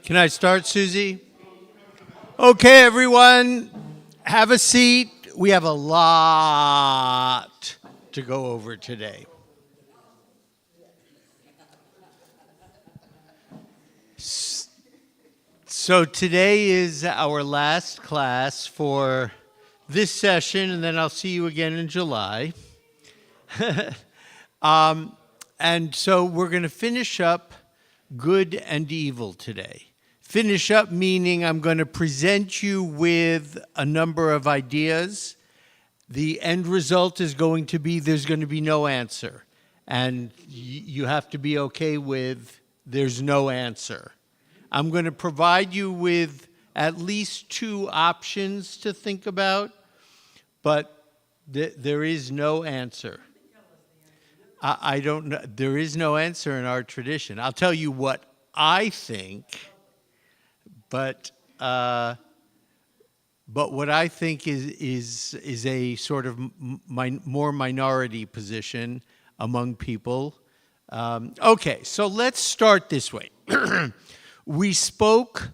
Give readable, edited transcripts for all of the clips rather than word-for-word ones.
Can I start, Susie? Okay, everyone, have a seat. We have a lot to go over today. So today is our last class for this session, and then I'll see you again in July. And so we're going to finish up good and evil today. Finish up meaning I'm going to present you with a number of ideas. The end result is going to be there's going to be no answer. And you have to be okay with there's no answer. I'm going to provide you with at least two options to think about, but there is no answer. I don't know. There is no answer in our tradition. I'll tell you what I think, but what I think is a sort of more minority position among people. Okay, so let's start this way. We spoke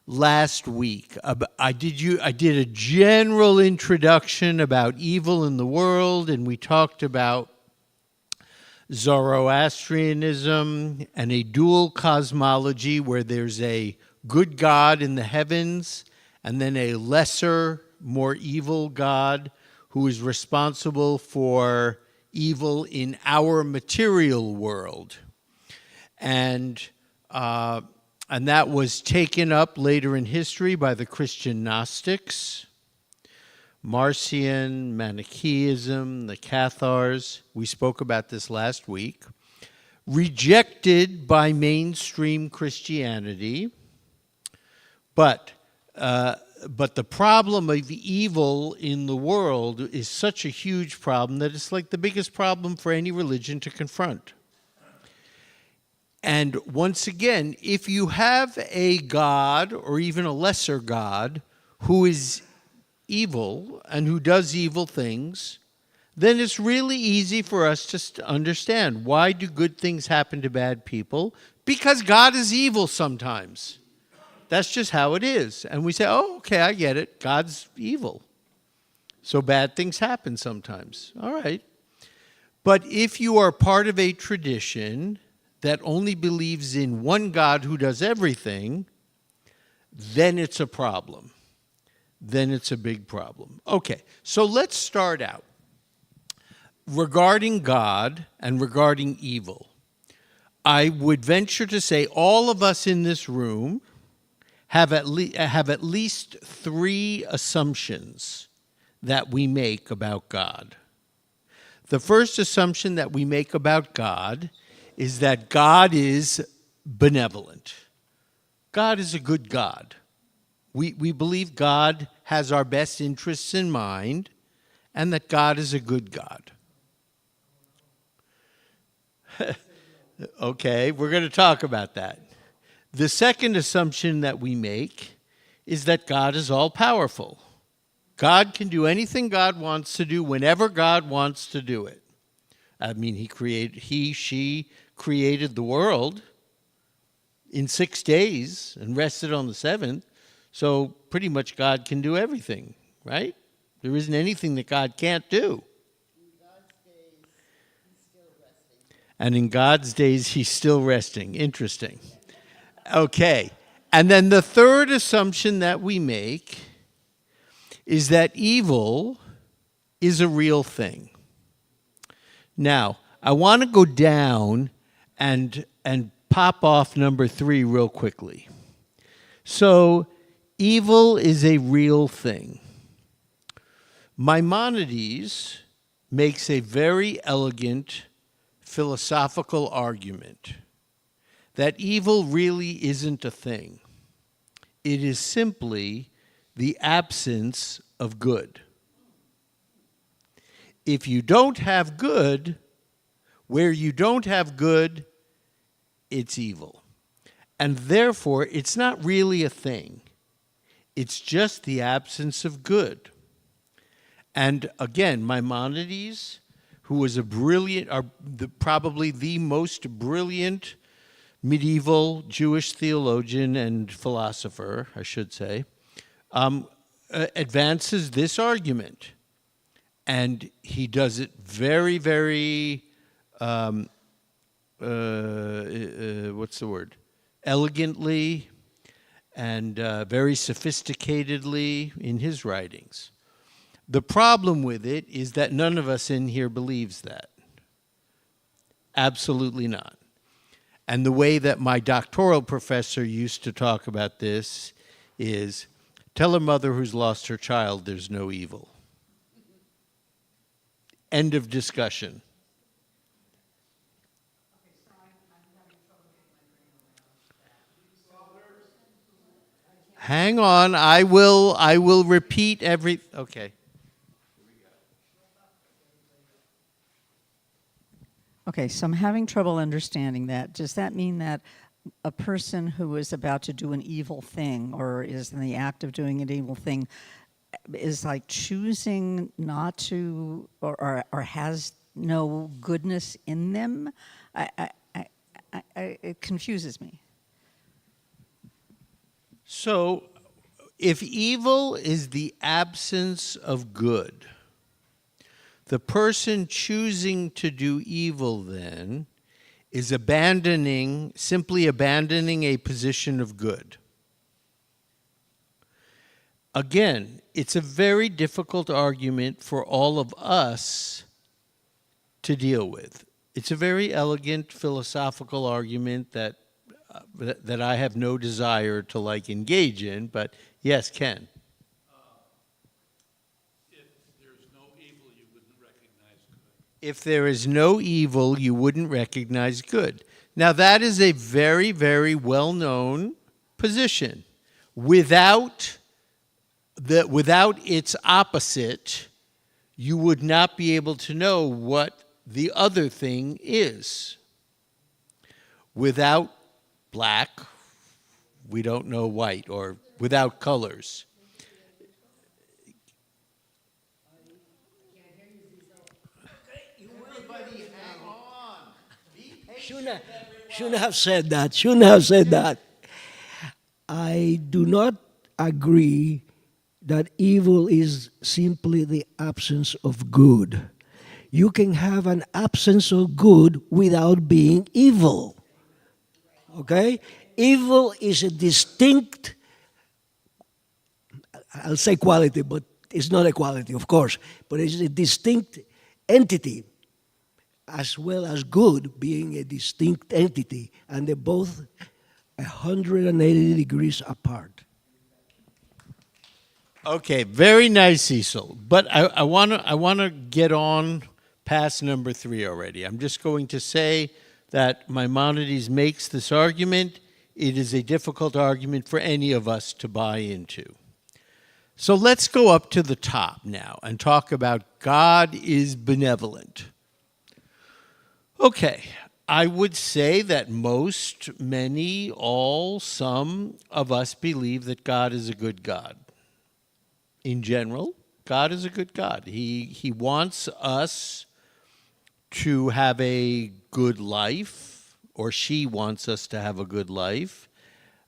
last week. I did a general introduction about evil in the world, and we talked about Zoroastrianism and a dual cosmology where there's a good God in the heavens and then a lesser, more evil God who is responsible for evil in our material world. And that was taken up later in history by the Christian Gnostics, Marcion, Manichaeism, the Cathars. We spoke about this last week. Rejected by mainstream Christianity, but the problem of evil in the world is such a huge problem that it's like the biggest problem for any religion to confront. And once again, if you have a God or even a lesser God who is evil and who does evil things, then it's really easy for us to understand why do good things happen to bad people? Because God is evil sometimes. That's just how it is. And we say, oh, okay, I get it. God's evil. So bad things happen sometimes. All right. But if you are part of a tradition that only believes in one God who does everything, then it's a problem. Then it's a big problem. Okay, so let's start out. Regarding God and regarding evil, I would venture to say all of us in this room have at least three assumptions that we make about God. The first assumption that we make about God is that God is benevolent. God is a good God. We believe God has our best interests in mind and that God is a good God. Okay, we're going to talk about that. The second assumption that we make is that God is all-powerful. God can do anything God wants to do whenever God wants to do it. I mean, she created the world in 6 days and rested on the seventh. So pretty much God can do everything, right? There isn't anything that God can't do. And in God's days, he's still resting. Interesting. Okay. And then the third assumption that we make is that evil is a real thing. Now, I want to go down and pop off number 3 real quickly. So, evil is a real thing. Maimonides makes a very elegant philosophical argument that evil really isn't a thing. It is simply the absence of good. If you don't have good, where you don't have good, it's evil. And therefore, it's not really a thing. It's just the absence of good. And again, Maimonides, who was probably the most brilliant medieval Jewish theologian and philosopher, I should say, advances this argument. And he does it very, very, what's the word? Elegantly and very sophisticatedly in his writings. The problem with it is that none of us in here believes that. Absolutely not. And the way that my doctoral professor used to talk about this is, tell a mother who's lost her child there's no evil. End of discussion. Hang on, I will repeat every, okay. Okay, so I'm having trouble understanding that. Does that mean that a person who is about to do an evil thing or is in the act of doing an evil thing is like choosing not to or has no goodness in them? It confuses me. So, if evil is the absence of good, the person choosing to do evil then is simply abandoning a position of good. Again, it's a very difficult argument for all of us to deal with. It's a very elegant philosophical argument that I have no desire to engage in, but yes, Ken. If there is no evil, you wouldn't recognize good. Now, that is a very, very well-known position. Without its opposite, you would not be able to know what the other thing is. Without black, we don't know white, or without colors. Shouldn't have said that. Shouldn't have said that. I do not agree that evil is simply the absence of good. You can have an absence of good without being evil. Okay? Evil is a distinct, I'll say quality, but it's not a quality, of course, but it's a distinct entity, as well as good being a distinct entity, and they're both 180 degrees apart. Okay, very nice, Cecil. But I want to get on past number 3 already. I'm just going to say that Maimonides makes this argument. It is a difficult argument for any of us to buy into. So let's go up to the top now and talk about God is benevolent. Okay, I would say that most, many, all, some of us believe that God is a good God. In general, God is a good God. He wants us to have a good life, or she wants us to have a good life,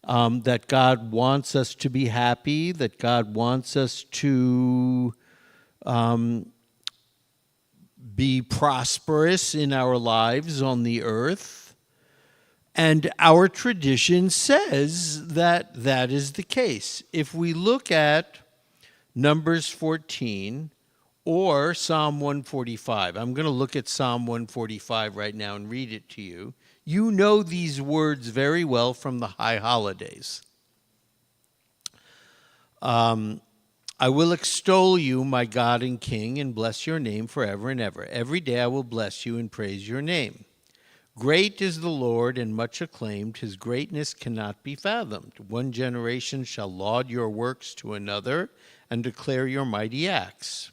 that God wants us to be happy, that God wants us to be prosperous in our lives on the earth. And our tradition says that that is the case. If we look at Numbers 14 or Psalm 145, I'm going to look at Psalm 145 right now and read it to you. You know these words very well from the high holidays. I will extol you, my God and King, and bless your name forever and ever. Every day I will bless you and praise your name. Great is the Lord and much acclaimed. His greatness cannot be fathomed. One generation shall laud your works to another and declare your mighty acts.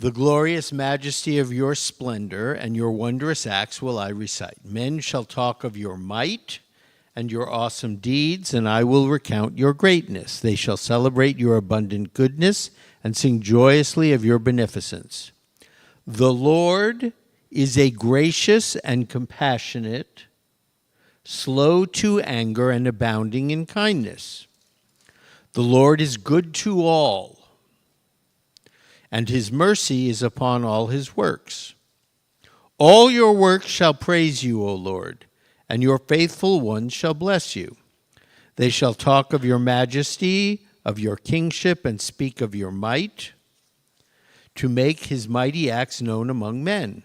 The glorious majesty of your splendor and your wondrous acts will I recite. Men shall talk of your might and your awesome deeds, and I will recount your greatness. They shall celebrate your abundant goodness and sing joyously of your beneficence. The Lord is a gracious and compassionate, slow to anger and abounding in kindness. The Lord is good to all, and his mercy is upon all his works. All your works shall praise you, O Lord, and your faithful ones shall bless you. They shall talk of your majesty, of your kingship, and speak of your might, to make his mighty acts known among men.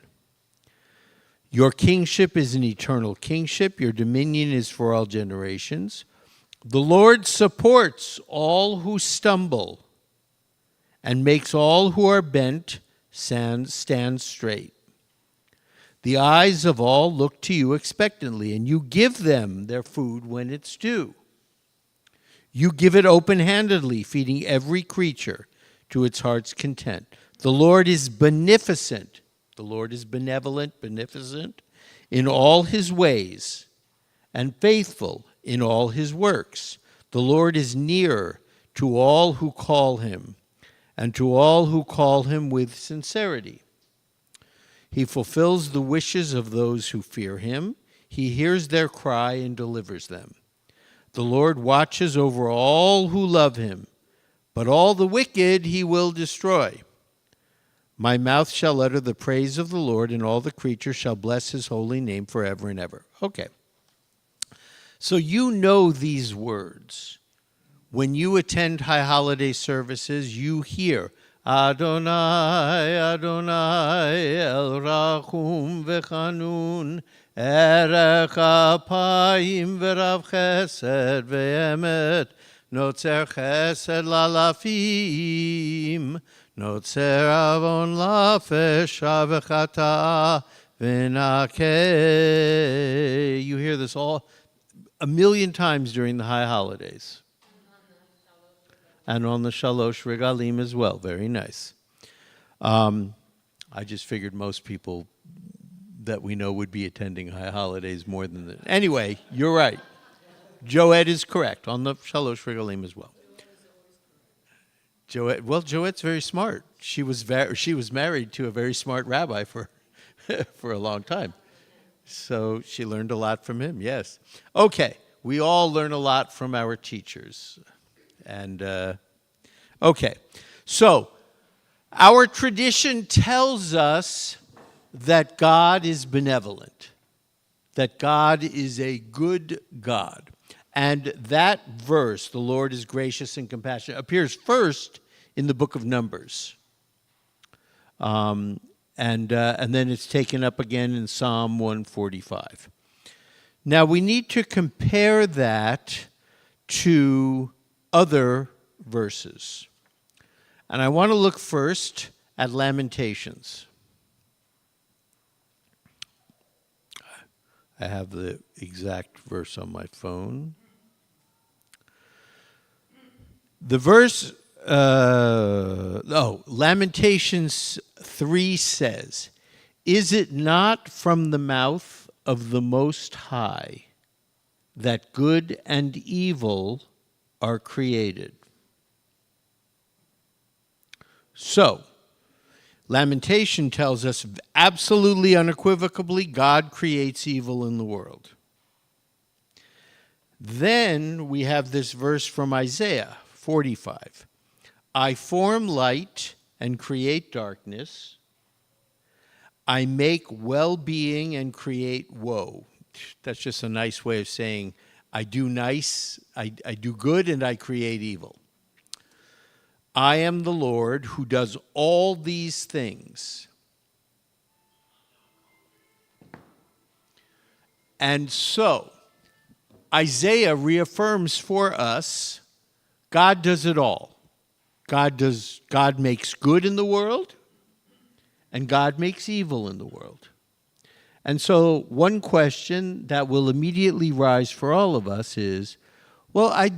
Your kingship is an eternal kingship. Your dominion is for all generations. The Lord supports all who stumble and makes all who are bent stand straight. The eyes of all look to you expectantly, and you give them their food when it's due. You give it open-handedly, feeding every creature to its heart's content. The Lord is beneficent. The Lord is benevolent, beneficent in all his ways, and faithful in all his works. The Lord is near to all who call him, and to all who call him with sincerity. He fulfills the wishes of those who fear him. He hears their cry and delivers them. The Lord watches over all who love him, but all the wicked he will destroy. My mouth shall utter the praise of the Lord, and all the creatures shall bless his holy name forever and ever. Okay. So you know these words. When you attend high holiday services, you hear Adonai, Adonai, El Rachum V'Chanun, Erech Apayim V'Rav Chesed V'Emet, Notzer Chesed Lalafim, Notzer Avon Lafesha V'Chata V'Nakeh. You hear this all a million times during the high holidays. And on the Shalosh Regalim as well. Very nice. I just figured most people that we know would be attending high holidays more than that. Anyway, you're right. Joette is correct on the Shalosh Regalim as well. Joette's very smart. She was married to a very smart rabbi for for a long time. So she learned a lot from him, yes. Okay, we all learn a lot from our teachers. And, okay, so our tradition tells us that God is benevolent, that God is a good God. And that verse, the Lord is gracious and compassionate, appears first in the book of Numbers. And then it's taken up again in Psalm 145. Now, we need to compare that to other verses. And I want to look first at Lamentations. I have the exact verse on my phone. The verse, Lamentations 3 says, "Is it not from the mouth of the Most High that good and evil are created?" So, Lamentation tells us absolutely unequivocally God creates evil in the world. Then we have this verse from Isaiah 45. I form light and create darkness. I make well-being and create woe. That's just a nice way of saying I do good, and I create evil. I am the Lord who does all these things. And so, Isaiah reaffirms for us, God does it all. God makes good in the world, and God makes evil in the world. And so one question that will immediately rise for all of us is, well,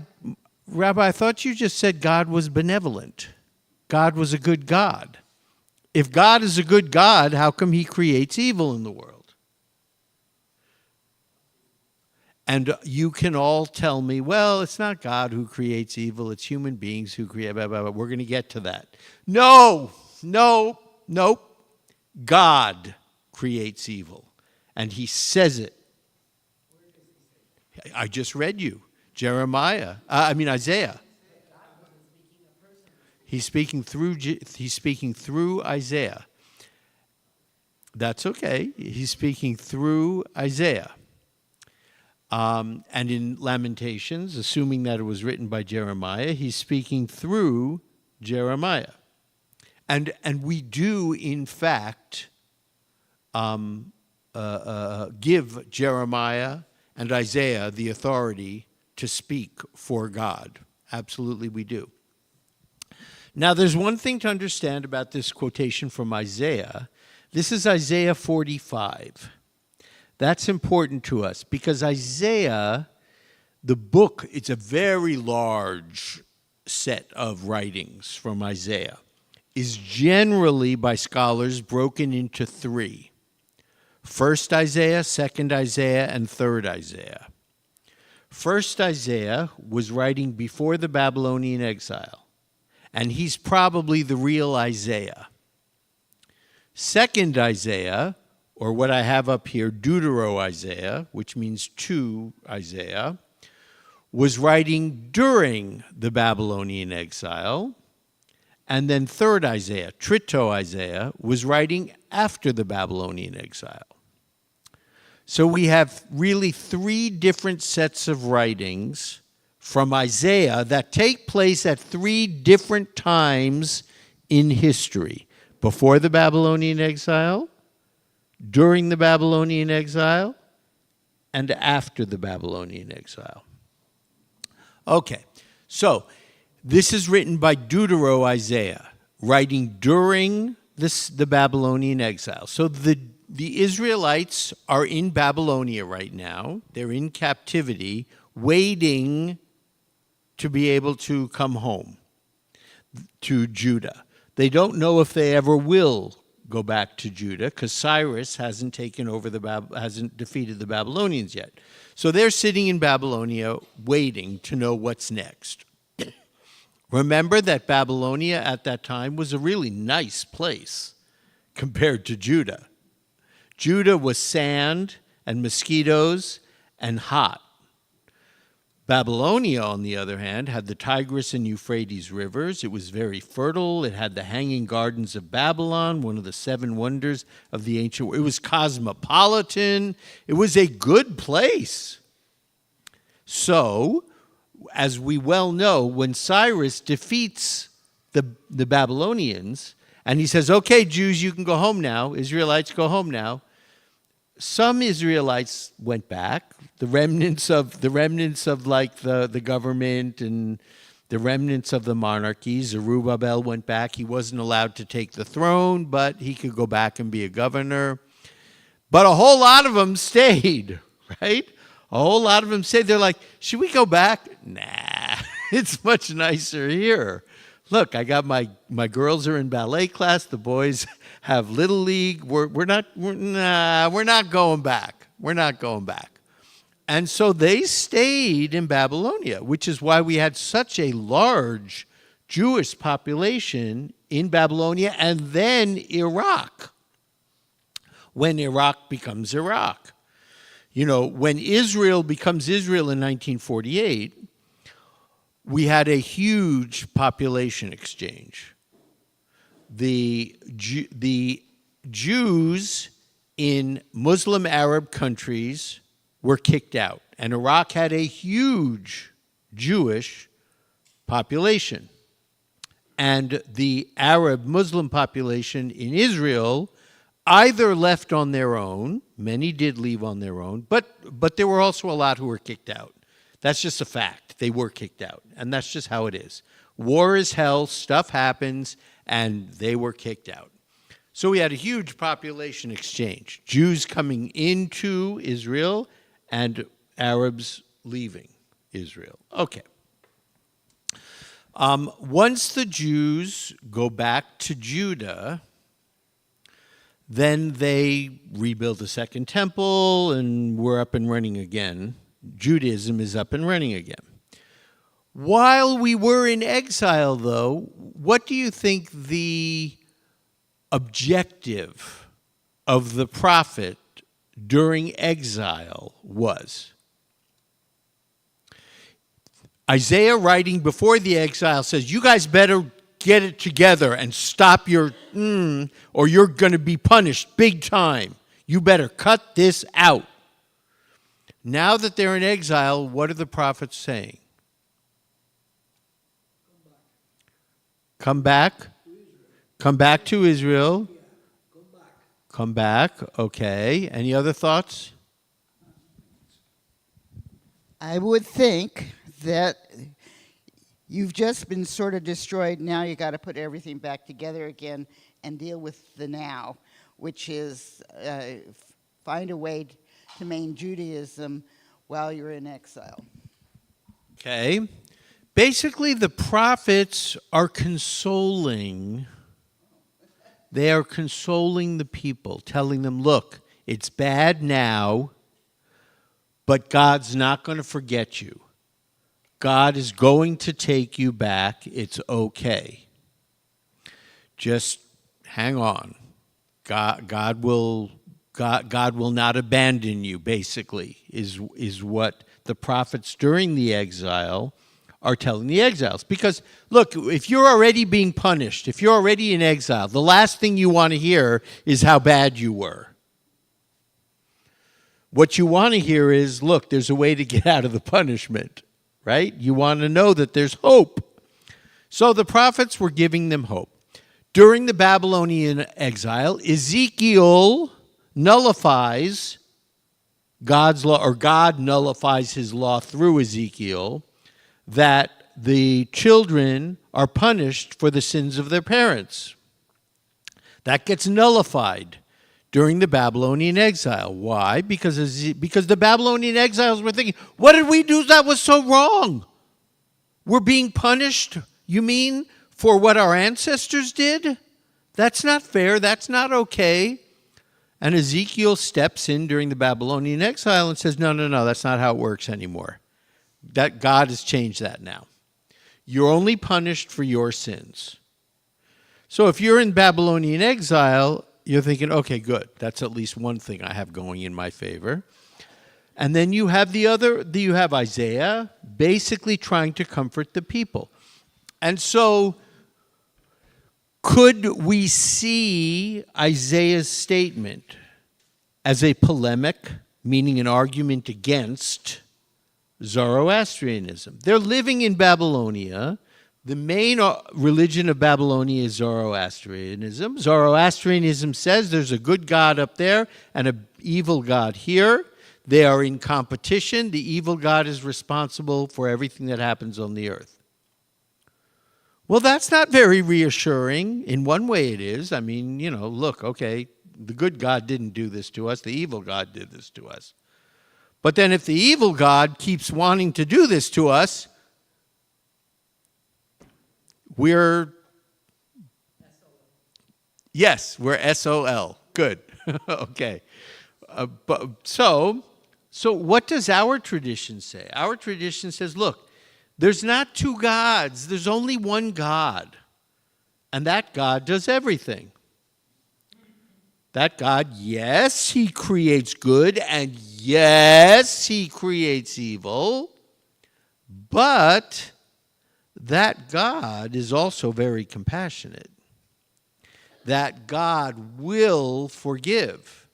Rabbi, I thought you just said God was benevolent. God was a good God. If God is a good God, how come he creates evil in the world? And you can all tell me, well, it's not God who creates evil, it's human beings who create, blah, blah, blah. We're going to get to that. No. God creates evil. And he says it. I just read you. Isaiah. He's speaking through Isaiah. That's okay. He's speaking through Isaiah. And in Lamentations, assuming that it was written by Jeremiah, he's speaking through Jeremiah. And we do, in fact, give Jeremiah and Isaiah the authority to speak for God. Absolutely we do. Now, there's one thing to understand about this quotation from Isaiah. This is Isaiah 45. That's important to us because Isaiah, the book, it's a very large set of writings from Isaiah, is generally by scholars broken into three. First Isaiah, second Isaiah, and third Isaiah. First Isaiah was writing before the Babylonian exile, and he's probably the real Isaiah. Second Isaiah, or what I have up here, Deutero-Isaiah, which means to Isaiah, was writing during the Babylonian exile. And then third Isaiah, Trito-Isaiah, was writing after the Babylonian exile. So we have really three different sets of writings from Isaiah that take place at three different times in history. Before the Babylonian exile, during the Babylonian exile, and after the Babylonian exile. Okay, so this is written by Deutero-Isaiah, writing during the Babylonian exile. So the Israelites are in Babylonia right now. They're in captivity, waiting to be able to come home to Judah. They don't know if they ever will go back to Judah because Cyrus hasn't defeated the Babylonians yet. So they're sitting in Babylonia waiting to know what's next. Remember that Babylonia at that time was a really nice place compared to Judah. Judah was sand and mosquitoes and hot. Babylonia, on the other hand, had the Tigris and Euphrates rivers. It was very fertile. It had the Hanging Gardens of Babylon, one of the seven wonders of the ancient world. It was cosmopolitan. It was a good place. So, as we well know, when Cyrus defeats the Babylonians, and he says, okay, Jews, you can go home now. Israelites, go home now. Some Israelites went back. The remnants of like the government and the remnants of the monarchies. Zerubbabel went back. He wasn't allowed to take the throne, but he could go back and be a governor. But a whole lot of them stayed, right? A whole lot of them stayed. They're like, should we go back? Nah, it's much nicer here. Look, I got my girls are in ballet class. The boys have little league. We're not going back. We're not going back. And so they stayed in Babylonia, which is why we had such a large Jewish population in Babylonia and then Iraq. When Iraq becomes Iraq. You know, when Israel becomes Israel in 1948, we had a huge population exchange. The Jews in Muslim Arab countries were kicked out, and Iraq had a huge Jewish population. And the Arab Muslim population in Israel either left on their own, many did leave on their own, but there were also a lot who were kicked out. That's just a fact. They were kicked out, and that's just how it is. War is hell, stuff happens, and they were kicked out. So we had a huge population exchange, Jews coming into Israel and Arabs leaving Israel. Okay. Once the Jews go back to Judah, then they rebuild the second temple, and we're up and running again. Judaism is up and running again. While we were in exile, though, what do you think the objective of the prophet during exile was. Isaiah, writing before the exile, says, you guys better get it together and stop your or you're going to be punished big time. You better cut this out. Now that they're in exile, what are the prophets saying? Come back. Come back to Israel. Come back. Okay. Any other thoughts? I would think that you've just been sort of destroyed. Now you got to put everything back together again and deal with the now, which is find a way to maintain Judaism while you're in exile. Okay. Basically, the prophets are consoling. They are consoling the people, telling them, look, it's bad now, but God's not going to forget you. God is going to take you back. It's okay. Just hang on. God will not abandon you, basically, is what the prophets during the exile are telling the exiles. Because, look, if you're already being punished, if you're already in exile, the last thing you want to hear is how bad you were. What you want to hear is, look, there's a way to get out of the punishment, right? You want to know that there's hope. So the prophets were giving them hope. During the Babylonian exile, Ezekiel nullifies God's law, or God nullifies his law through Ezekiel, that the children are punished for the sins of their parents. That gets nullified during the Babylonian exile. Why? Because the Babylonian exiles were thinking, what did we do that was so wrong? We're being punished, you mean, for what our ancestors did? That's not fair. That's not okay. And Ezekiel steps in during the Babylonian exile and says, no, that's not how it works anymore. That God has changed that now. You're only punished for your sins. So if you're in Babylonian exile, you're thinking, okay, good. That's at least one thing I have going in my favor. And then you have you have Isaiah basically trying to comfort the people. And so could we see Isaiah's statement as a polemic, meaning an argument against Zoroastrianism? They're living in Babylonia. The main religion of Babylonia is Zoroastrianism. Zoroastrianism says there's a good God up there and an evil God here. They are in competition. The evil God is responsible for everything that happens on the earth. Well, that's not very reassuring. In one way it is. I mean, look, okay, the good God didn't do this to us. The evil God did this to us. But then if the evil God keeps wanting to do this to us, we're SOL. Good. Okay. So what does our tradition say? Our tradition says, look, there's not two gods. There's only one God. And that God does everything. That God, yes, he creates good, and yes, he creates evil. But that God is also very compassionate. That God will forgive.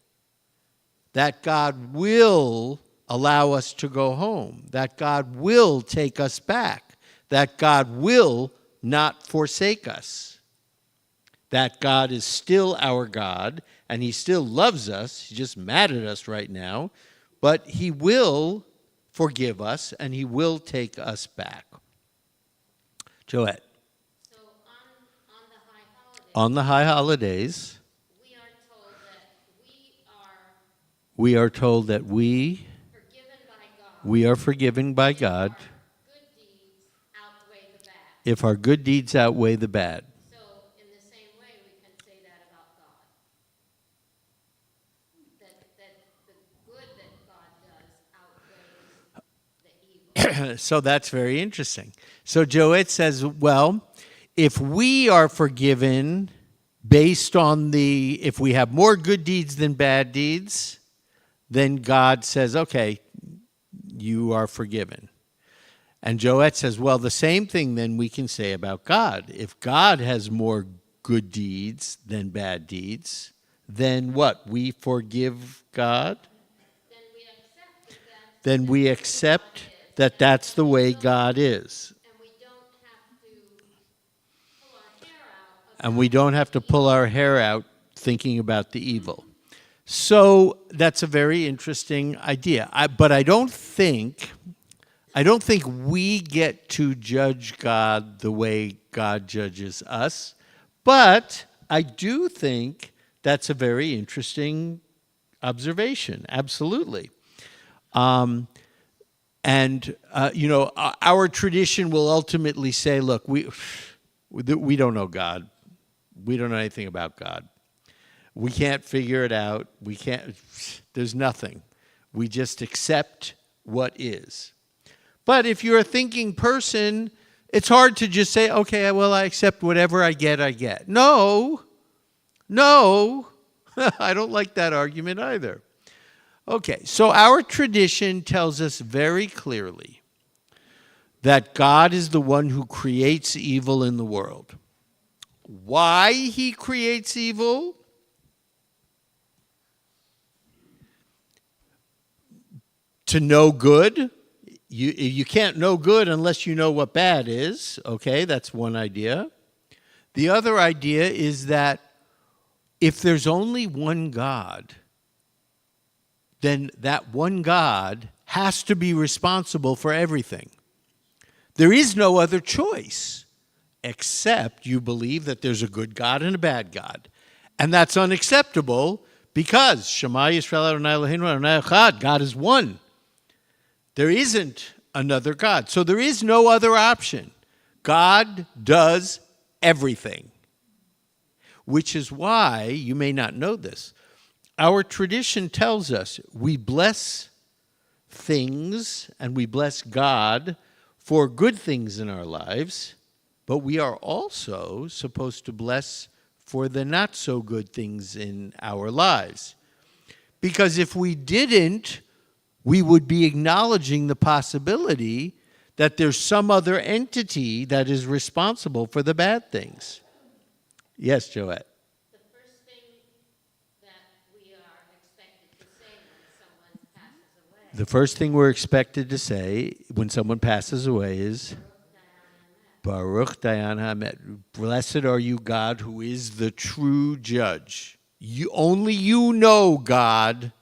That God will allow us to go home. That God will take us back. That God will not forsake us. That God is still our God, and he still loves us. He's just mad at us right now. But he will forgive us, and he will take us back. Joette. So on the high holidays, we are told that we are forgiven by God. If our good deeds outweigh the bad. If our good deeds outweigh the bad. So in the same way, we can say that about God. That the good that God does outweighs the evil. So that's very interesting. So Joette says, well, if we are forgiven based on if we have more good deeds than bad deeds, then God says, okay, you are forgiven. And Joette says, well, the same thing then we can say about God. If God has more good deeds than bad deeds, then what? We forgive God? Then we accept that that's the way God is. And we don't have to pull our hair out. And we don't have to pull our hair out thinking about the evil. So that's a very interesting idea. But I don't think we get to judge God the way God judges us. But I do think that's a very interesting observation. Absolutely. Our tradition will ultimately say, look, we don't know God. We don't know anything about God. We can't figure it out. There's nothing. We just accept what is. But if you're a thinking person, it's hard to just say, okay, well, I accept whatever I get. No, I don't like that argument either. Okay, so our tradition tells us very clearly that God is the one who creates evil in the world. Why he creates evil? To know good. You can't know good unless you know what bad is. Okay, that's one idea. The other idea is that if there's only one God, then that one God has to be responsible for everything. There is no other choice except you believe that there's a good God and a bad God. And that's unacceptable because Shema Yisrael Adonai Eloheinu Adonai Echad, God is one. There isn't another God. So there is no other option. God does everything. Which is why, you may not know this, our tradition tells us we bless things and we bless God for good things in our lives, but we are also supposed to bless for the not so good things in our lives. Because if we didn't, we would be acknowledging the possibility that there's some other entity that is responsible for the bad things. Yes, Joette. The first thing that we are expected to say when someone passes away. The first thing we're expected to say when someone passes away is, Baruch Dayan Hamed. Blessed are you, God, who is the true judge. Only you know, God,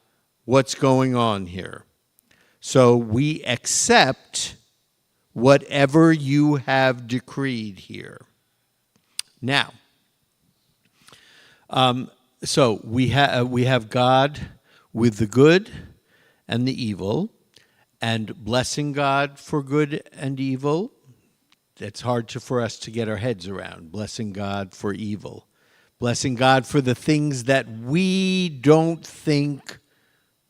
what's going on here. So we accept whatever you have decreed here. Now, so we have God with the good and the evil, and blessing God for good and evil. It's hard for us to get our heads around, blessing God for evil. Blessing God for the things that we don't think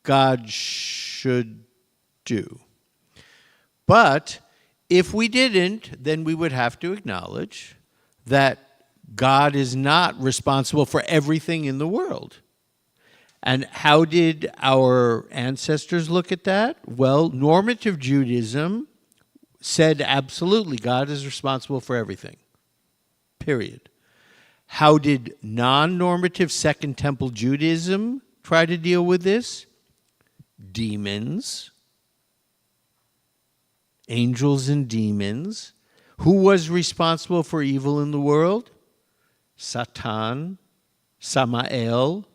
God should do. But if we didn't, then we would have to acknowledge that God is not responsible for everything in the world. And how did our ancestors look at that? Well, normative Judaism said absolutely God is responsible for everything. Period. How did non-normative Second Temple Judaism try to deal with this? Demons. Angels and demons. Who was responsible for evil in the world? Satan, Samael,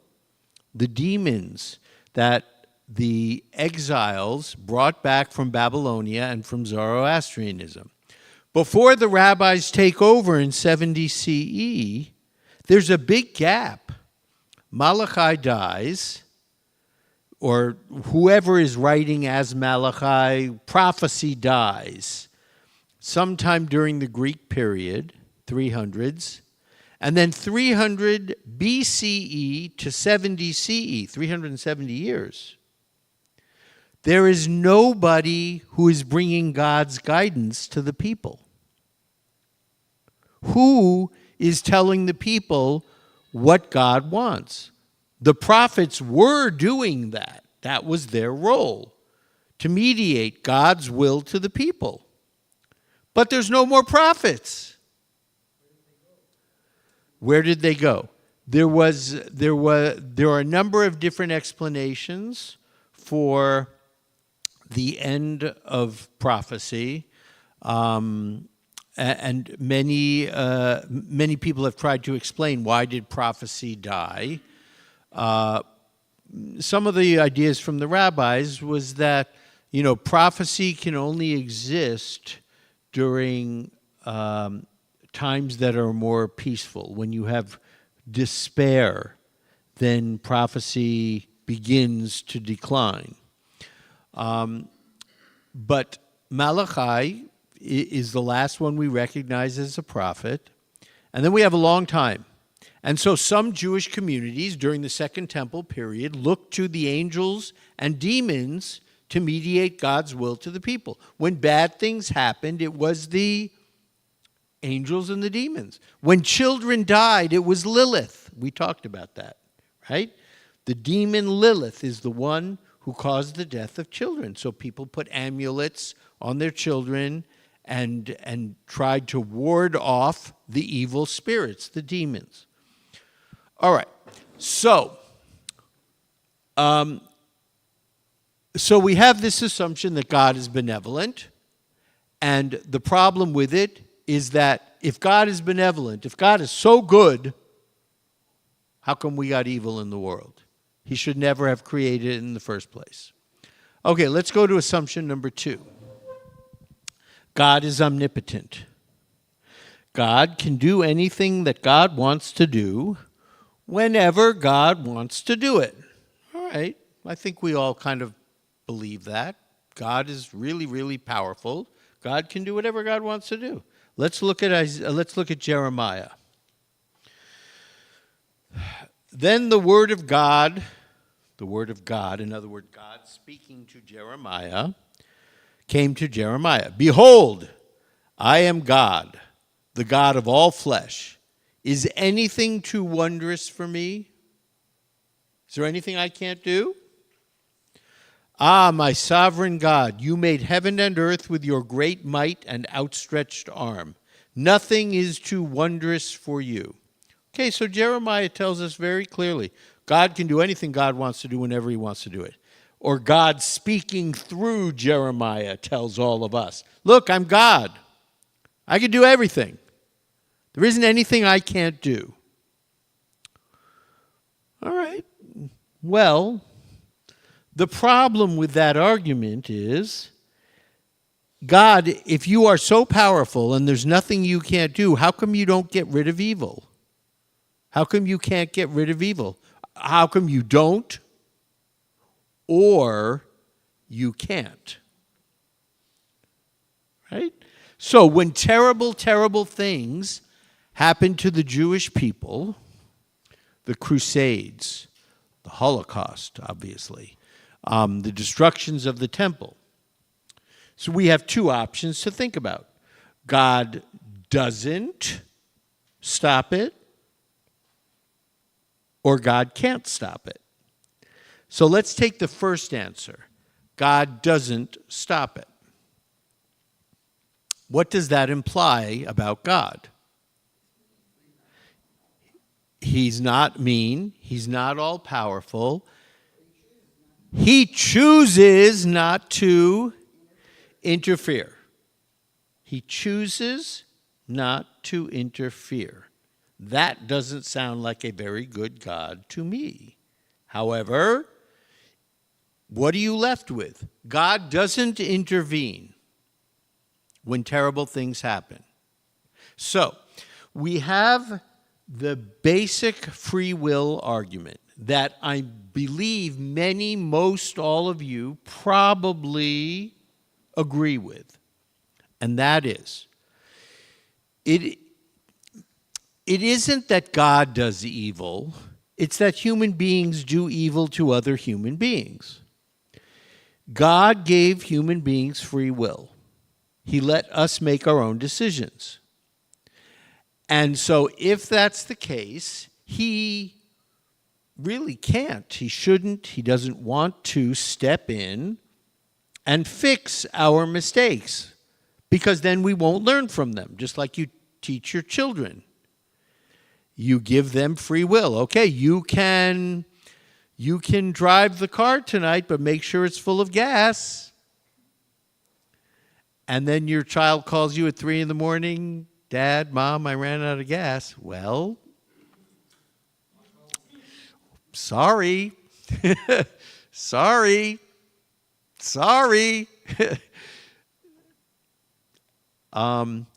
the demons that the exiles brought back from Babylonia and from Zoroastrianism. Before the rabbis take over in 70 CE, there's a big gap. Malachi dies, or whoever is writing as Malachi, prophecy dies sometime during the Greek period, 300s, and then 300 BCE to 70 CE, 370 years. There is nobody who is bringing God's guidance to the people. Who is telling the people what God wants. The prophets were doing that. That was their role, to mediate God's will to the people. But there's no more prophets. Where did they go? There are a number of different explanations for the end of prophecy, and many people have tried to explain why did prophecy die. Some of the ideas from the rabbis was that, prophecy can only exist during times that are more peaceful. When you have despair, then prophecy begins to decline. But Malachi is the last one we recognize as a prophet. And then we have a long time. And so some Jewish communities during the Second Temple period looked to the angels and demons to mediate God's will to the people. When bad things happened, it was the angels and the demons. When children died, it was Lilith. We talked about that, right? The demon Lilith is the one who caused the death of children. So people put amulets on their children and tried to ward off the evil spirits, the demons. All right, so we have this assumption that God is benevolent, and the problem with it is that if God is benevolent, if God is so good, how come we got evil in the world? He should never have created it in the first place. Okay, let's go to assumption number 2. God is omnipotent. God can do anything that God wants to do whenever God wants to do it. All right, I think we all kind of believe that. God is really, really powerful. God can do whatever God wants to do. Let's look at Jeremiah. Then the word of God, in other words, God speaking to Jeremiah, came to Jeremiah. Behold, I am God, the God of all flesh. Is anything too wondrous for me? Is there anything I can't do? Ah, my sovereign God, you made heaven and earth with your great might and outstretched arm. Nothing is too wondrous for you. Okay, so Jeremiah tells us very clearly, God can do anything God wants to do whenever he wants to do it. Or God speaking through Jeremiah tells all of us, look, I'm God. I can do everything. There isn't anything I can't do. All right. Well, the problem with that argument is, God, if you are so powerful and there's nothing you can't do, how come you don't get rid of evil? How come you can't get rid of evil? How come you don't? Or you can't? Right? So when terrible, terrible things happened to the Jewish people, the Crusades, the Holocaust, obviously, the destructions of the temple. So we have 2 options to think about. God doesn't stop it, or God can't stop it. So let's take the first answer. God doesn't stop it. What does that imply about God? He's not mean. He's not all-powerful. He chooses not to interfere. He chooses not to interfere. That doesn't sound like a very good God to me. However, what are you left with? God doesn't intervene when terrible things happen. So, we have the basic free will argument that I believe most all of you probably agree with. And that is, it isn't that God does evil, it's that human beings do evil to other human beings. God gave human beings free will. He let us make our own decisions. And so if that's the case, he really can't. He shouldn't. He doesn't want to step in and fix our mistakes, because then we won't learn from them, just like you teach your children. You give them free will. Okay, you can drive the car tonight, but make sure it's full of gas. And then your child calls you at 3 in the morning, Dad, Mom, I ran out of gas. Well, sorry. Sorry. And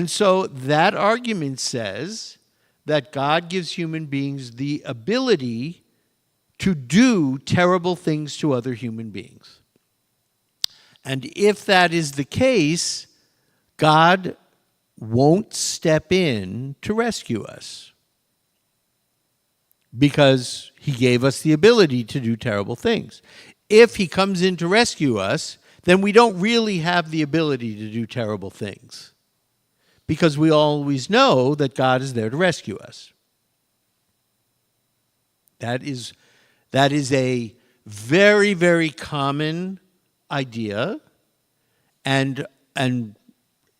so that argument says that God gives human beings the ability to do terrible things to other human beings. And if that is the case, God won't step in to rescue us, because he gave us the ability to do terrible things. If he comes in to rescue us, then we don't really have the ability to do terrible things, because we always know that God is there to rescue us. That is a very, very common idea, and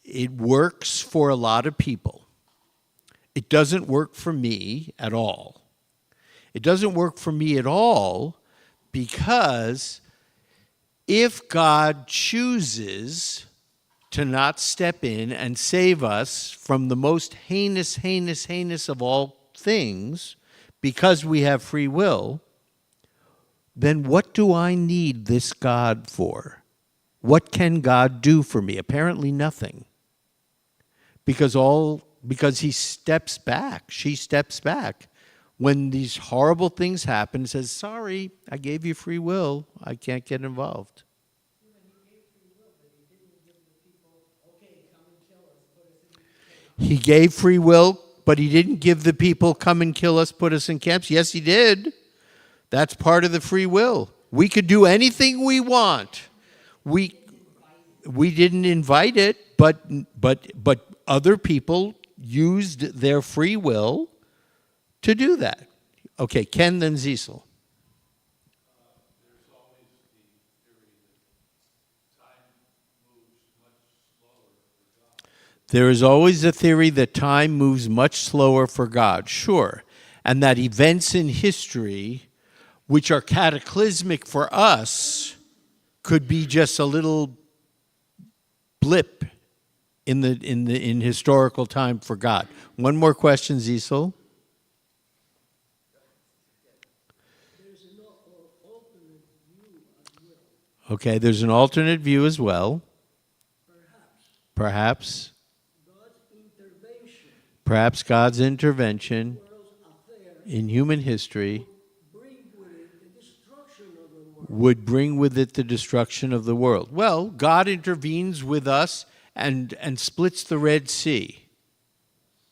it works for a lot of people. It doesn't work for me at all. It doesn't work for me at all because if God chooses to not step in and save us from the most heinous of all things, because we have free will, then what do I need this God for? What can God do for me? Apparently nothing. Because he steps back, she steps back. When these horrible things happen, and says, sorry, I gave you free will, I can't get involved. He gave free will, but he didn't give the people, come and kill us, put us in camps. Yes, he did. That's part of the free will. We could do anything we want. We didn't invite it, but other people used their free will to do that. Okay, Ken, then Cecil. There is always a theory that time moves much slower for God, sure, and that events in history, which are cataclysmic for us, could be just a little blip in historical time for God. One more question, Cecil. Okay, there's an alternate view as well. Perhaps. Perhaps God's intervention in human history would bring with it the destruction of the world. Well, God intervenes with us and splits the Red Sea,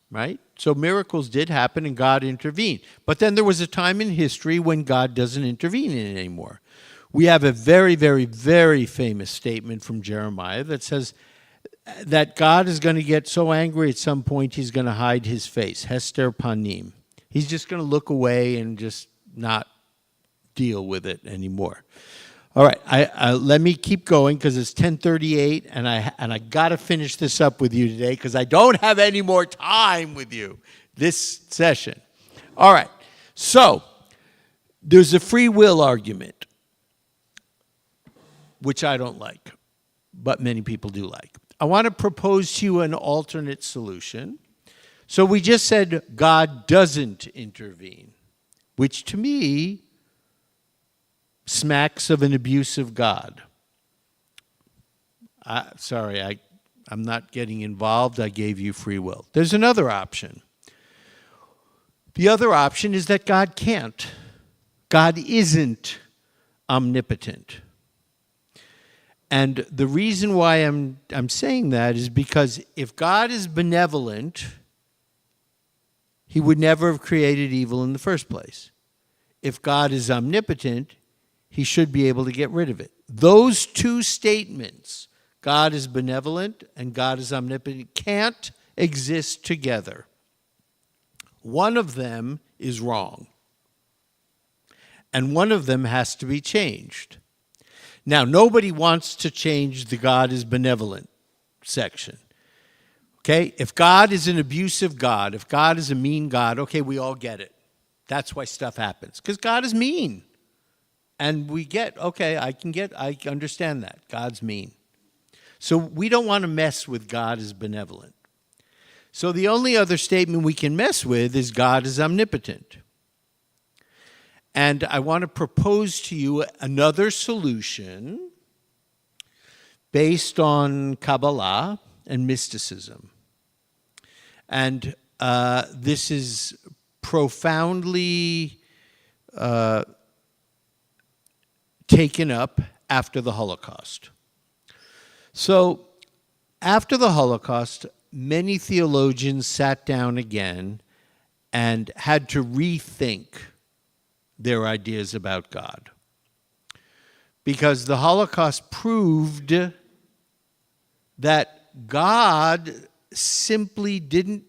right? So miracles did happen and God intervened. But then there was a time in history when God doesn't intervene in it anymore. We have a very, very, very famous statement from Jeremiah that says that God is going to get so angry at some point he's going to hide his face, Hester Panim. He's just going to look away and just not deal with it anymore. All right, let me keep going because it's 10:38, and I got to finish this up with you today because I don't have any more time with you this session. All right, so there's a free will argument, which I don't like, but many people do like. I want to propose to you an alternate solution. So we just said God doesn't intervene, which to me smacks of an abusive God. I'm not getting involved. I gave you free will. There's another option. The other option is that God can't. God isn't omnipotent. And the reason why I'm saying that is because if God is benevolent, he would never have created evil in the first place. If God is omnipotent, he should be able to get rid of it. Those two statements, God is benevolent and God is omnipotent, can't exist together. One of them is wrong. And one of them has to be changed. Now, nobody wants to change the God is benevolent section. Okay? If God is an abusive God, if God is a mean God, okay, we all get it. That's why stuff happens. Because God is mean. And we get, okay, I understand that. God's mean. So we don't want to mess with God as benevolent. So the only other statement we can mess with is God is omnipotent. And I want to propose to you another solution based on Kabbalah and mysticism. And this is profoundly taken up after the Holocaust. So after the Holocaust, many theologians sat down again and had to rethink their ideas about God. Because the Holocaust proved that God simply didn't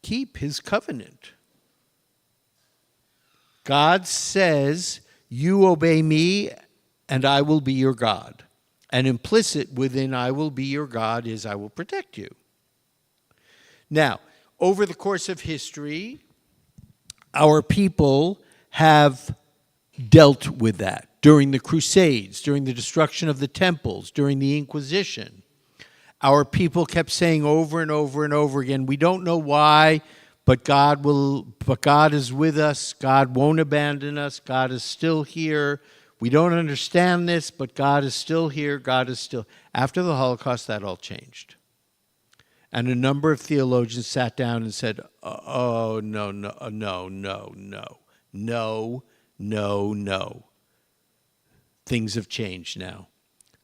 keep his covenant. God says, you obey me and I will be your God. And implicit within I will be your God is I will protect you. Now, over the course of history, our people have dealt with that during the Crusades, during the destruction of the temples, during the Inquisition. Our people kept saying over and over and over again, we don't know why, but God is with us. God won't abandon us. God is still here. We don't understand this, but God is still here. God is still. After the Holocaust, that all changed. And a number of theologians sat down and said, oh, no. Things have changed now.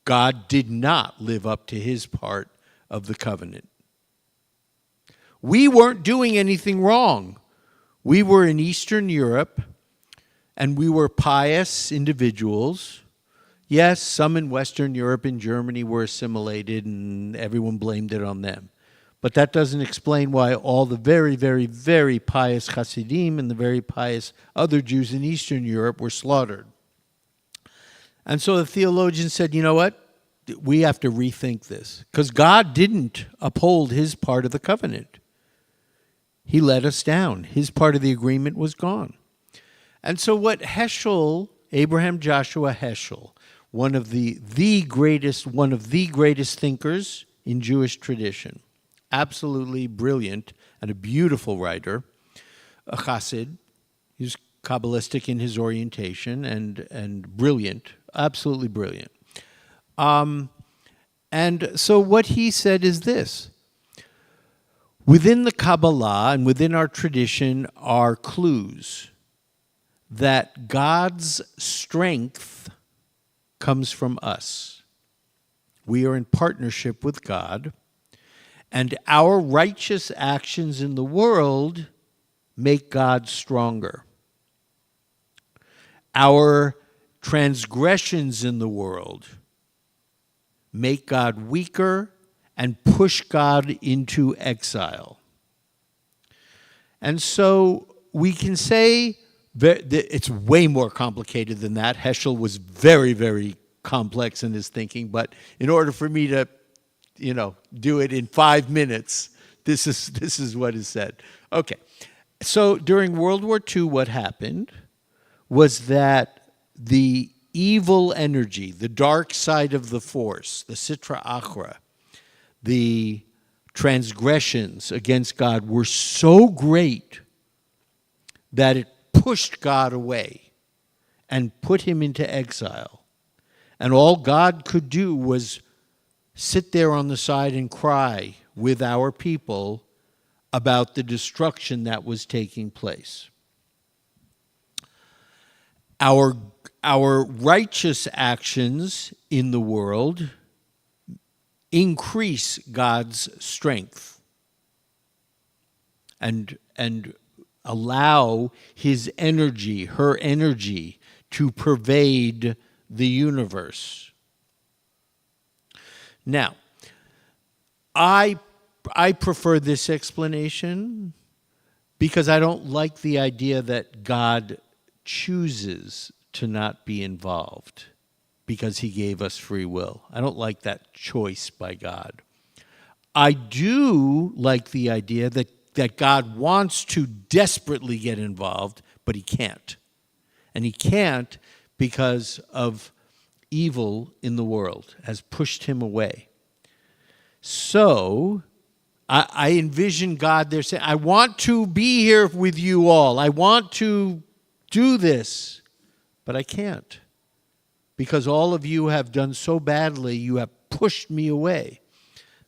God did not live up to his part of the covenant. We weren't doing anything wrong. We were in Eastern Europe, and we were pious individuals. Yes, some in Western Europe and Germany were assimilated, and everyone blamed it on them. But that doesn't explain why all the very, very, very pious Hasidim and the very pious other Jews in Eastern Europe were slaughtered. And so the theologian said, you know what? We have to rethink this. Because God didn't uphold his part of the covenant. He let us down. His part of the agreement was gone. And so what Heschel, Abraham Joshua Heschel, one of the greatest thinkers in Jewish tradition, absolutely brilliant and a beautiful writer, a Chassid. He's Kabbalistic in his orientation and brilliant, absolutely brilliant. And so what he said is this. Within the Kabbalah and within our tradition are clues that God's strength comes from us. We are in partnership with God, and our righteous actions in the world make God stronger. Our transgressions in the world make God weaker and push God into exile. And so we can say it's way more complicated than that. Heschel was very, very complex in his thinking, but in order for me to, do it in 5 minutes, this is what is said. Okay, so during World War II, what happened was that the evil energy, the dark side of the force, the Sitra Achra, the transgressions against God were so great that it pushed God away and put him into exile. And all God could do was sit there on the side and cry with our people about the destruction that was taking place. Our righteous actions in the world increase God's strength and allow his energy, her energy, to pervade the universe. Now, I prefer this explanation. because I don't like the idea that God chooses to not be involved because he gave us free will. I don't like that choice by God. I do like the idea that God wants to desperately get involved, but he can't. And he can't because of evil in the world has pushed him away. So I envision God there saying, I want to be here with you all. I want to do this, but I can't. Because all of you have done so badly, you have pushed me away.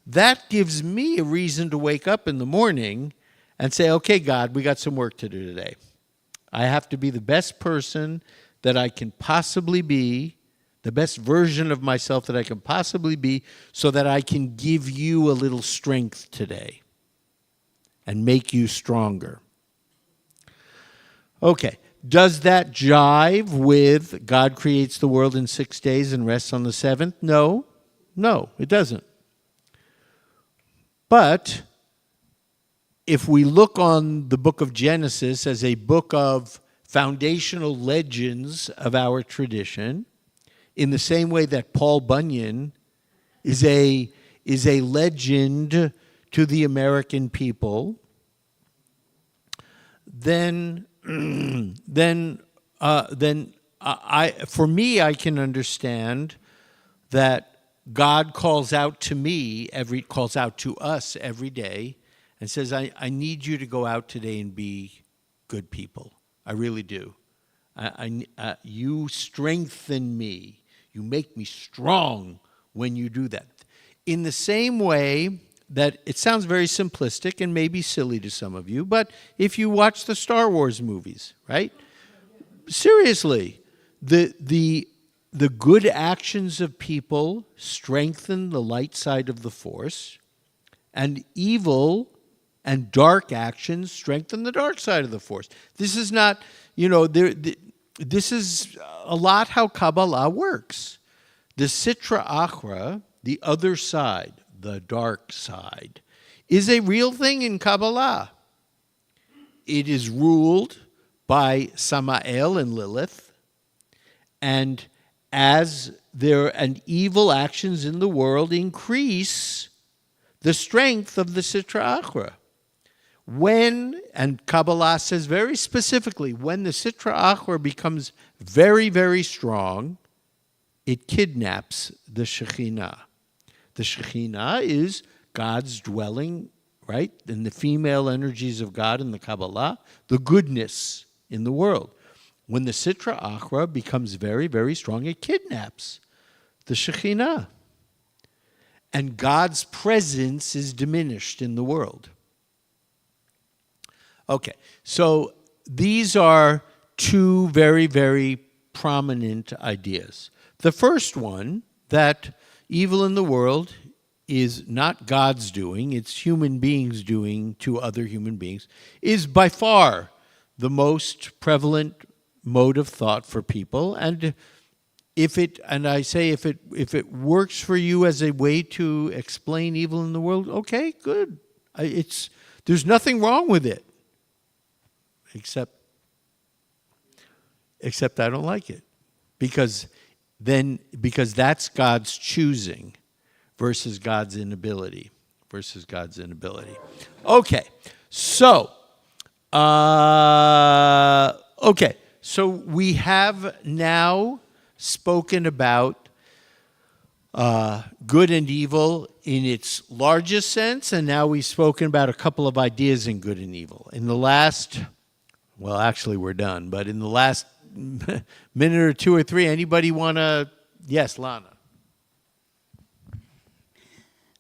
That gives me a reason to wake up in the morning and say, okay, God, we got some work to do today. I have to be the best person that I can possibly be, the best version of myself that I can possibly be, so that I can give you a little strength today and make you stronger. Okay, does that jive with God creates the world in 6 days and rests on the seventh? No, it doesn't. But if we look on the book of Genesis as a book of foundational legends of our tradition, in the same way that Paul Bunyan is a legend to the American people, then for me, I can understand that God calls out to us every day and says, I need you to go out today and be good people. I really do. You strengthen me. You make me strong when you do that. In the same way that it sounds very simplistic and maybe silly to some of you, but if you watch the Star Wars movies, right? Seriously, the good actions of people strengthen the light side of the Force, and evil and dark actions strengthen the dark side of the Force. This is not, this is a lot how Kabbalah works. The Sitra Achra, the other side, the dark side, is a real thing in Kabbalah. It is ruled by Samael and Lilith, and as evil actions in the world increase the strength of the Sitra Achra. And Kabbalah says very specifically, when the Sitra Achra becomes very, very strong, it kidnaps the Shekhinah. The Shekhinah is God's dwelling, right? And the female energies of God in the Kabbalah, the goodness in the world. When the Sitra Achra becomes very, very strong, it kidnaps the Shekhinah. And God's presence is diminished in the world. Okay, so these are two very, very prominent ideas. The first one, that evil in the world is not God's doing, it's human beings doing to other human beings, is by far the most prevalent mode of thought for people. And if it works for you as a way to explain evil in the world, okay, good. There's nothing wrong with it. Except I don't like it. Because that's God's choosing versus God's inability. Okay, so we have now spoken about good and evil in its largest sense, and now we've spoken about a couple of ideas in good and evil. In the last, well, actually we're done, but in the last minute or two or three, anybody want to? Yes, Lana.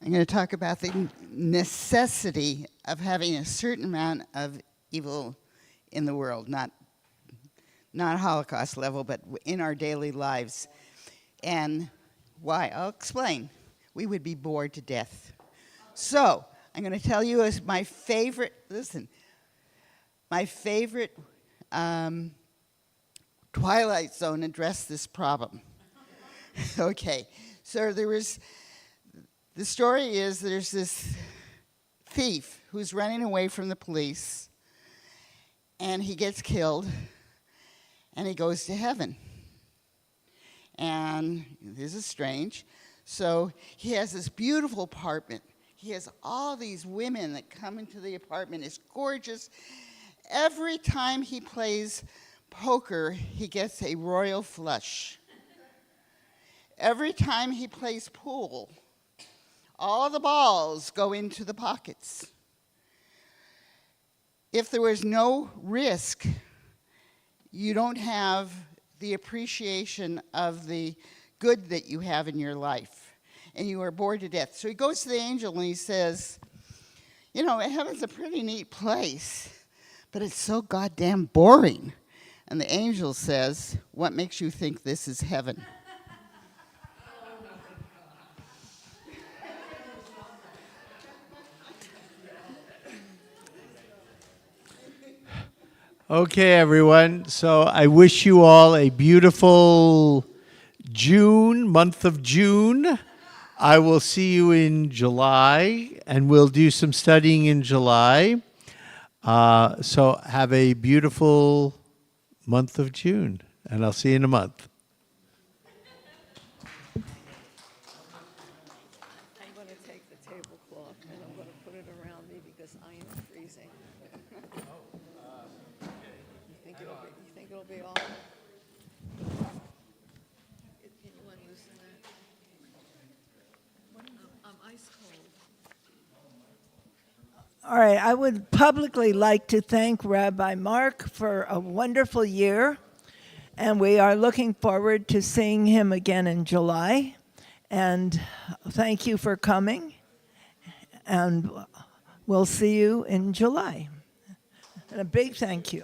I'm going to talk about the necessity of having a certain amount of evil in the world, not Holocaust level, but in our daily lives. And why? I'll explain. We would be bored to death. So, I'm going to tell you as my favorite Twilight Zone addressed this problem. Okay, so the story is there's this thief who's running away from the police, and he gets killed, and he goes to heaven. And this is strange. So he has this beautiful apartment. He has all these women that come into the apartment. It's gorgeous. Every time he plays poker, he gets a royal flush. Every time he plays pool, all the balls go into the pockets. If there was no risk, you don't have the appreciation of the good that you have in your life, and you are bored to death. So he goes to the angel and he says, you know, heaven's a pretty neat place, but it's so goddamn boring. And the angel says, what makes you think this is heaven? Okay, everyone. So I wish you all a beautiful month of June. I will see you in July, and we'll do some studying in July. So have a beautiful month of June, and I'll see you in a month. I'm going to take the tablecloth and I'm going to put it around me because I am freezing. You think it'll be all right? Can you unloosen that? I'm ice cold. All right, I would publicly like to thank Rabbi Mark for a wonderful year, and we are looking forward to seeing him again in July. And thank you for coming, and we'll see you in July. And a big thank you.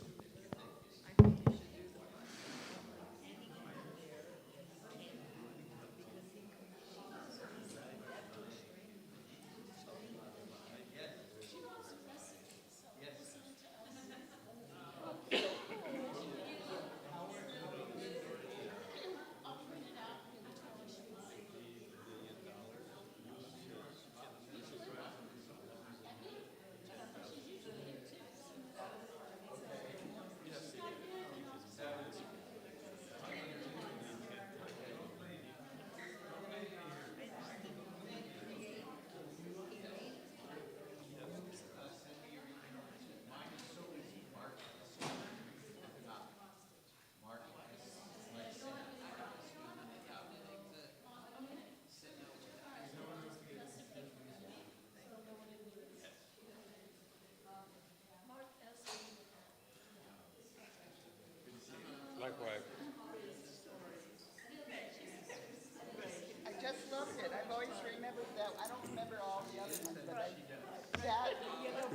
I just loved it. I've always remembered that. I don't remember all the other ones, but that. Yeah,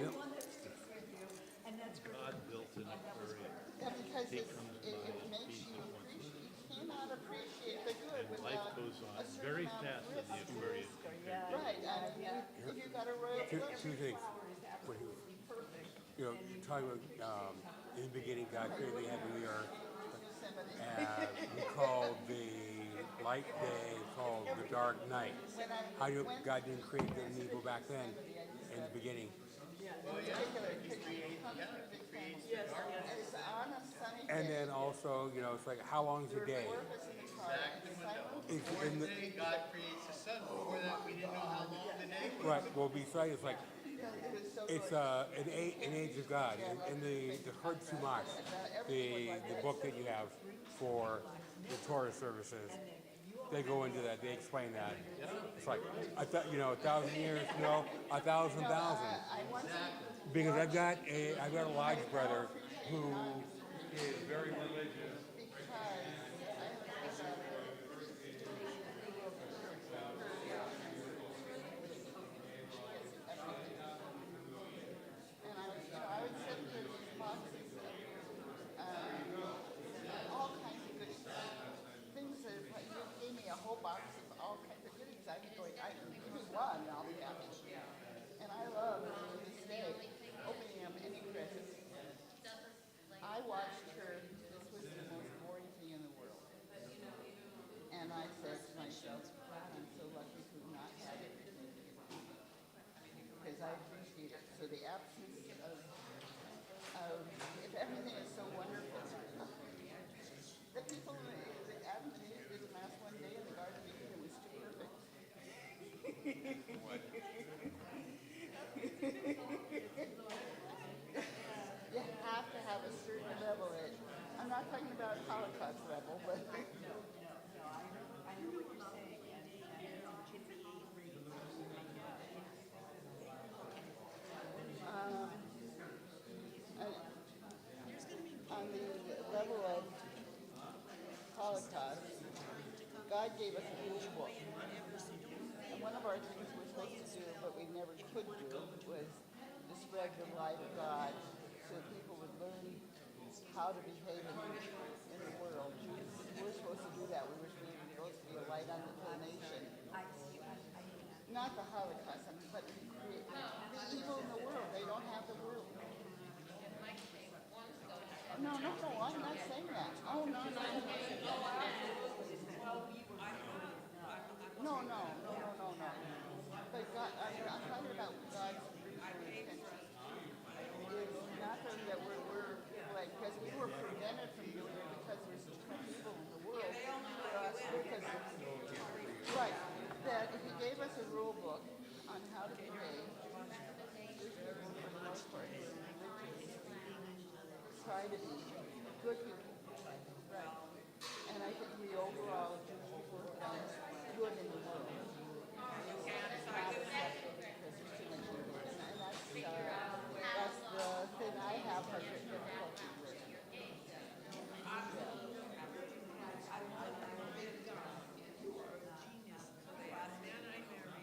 because it makes you appreciate. You cannot appreciate the good without a certain amount of risk. Right. If you got a royal flush, Two things. You know, talking about in the beginning, God created the heaven and the earth. We called the light day called the dark night. How do God didn't create good and evil back then in the beginning? And then also, you know, it's like how long is a day? God creates the sun. Before that, we didn't know how long the day was. Right. Well, besides, it's like it's an age of God. In the Herd Sumach, the book that you have for the Torah services, they go into that. They explain that. It's like I thought, you know, 1,000 years, no, 1,000. Because I've got a large brother who is very religious. all kinds of good things that you gave me a whole box of all kinds of goodies. I'm going, I can give me one, I'll be happy. And I love to this day opening up any present. I watched her. This was the most boring thing in the world. And I said to myself, God, I'm so lucky to not have it. Because I appreciate it. So the absence of if everything You have to have a certain level. I'm not talking about Holocaust level, but on the level of Holocaust, God gave us a rule book. And one of our things we're supposed to do, but we never could do, was to spread the light of God so that people would learn how to behave in the world. We were supposed to do that. We were supposed to be a light unto the nation. Not the Holocaust, but the evil in the world. They don't have the world. No, I'm not saying that. Oh, no. No. But God, I'm talking about God's reasonable intention. It's nothing that we're like, because we were prevented from doing it because there's too much evil in the world for us. Because right, that He gave us a rule book on how to behave. For the most part, try to be good people. Right. And I think we overall do good in the world. It's not acceptable because there's too much evil. And that's the thing I have a difficulty with.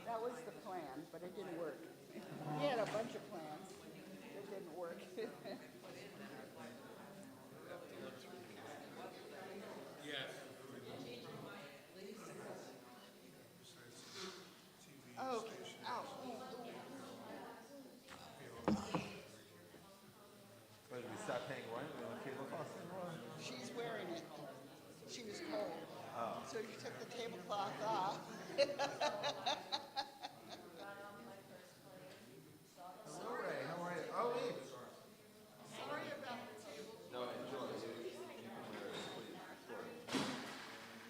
That was the plan, but it didn't work. He had a bunch of plans. It didn't work. Oh, ow. Wait, did we stop paying rent? We on cable costs anymore? She's wearing it. She was cold. So you took the tablecloth off. Hello, Ray. How are you? Oh, wait. Sorry about the table. No, enjoy. You can wear it, please. Sure.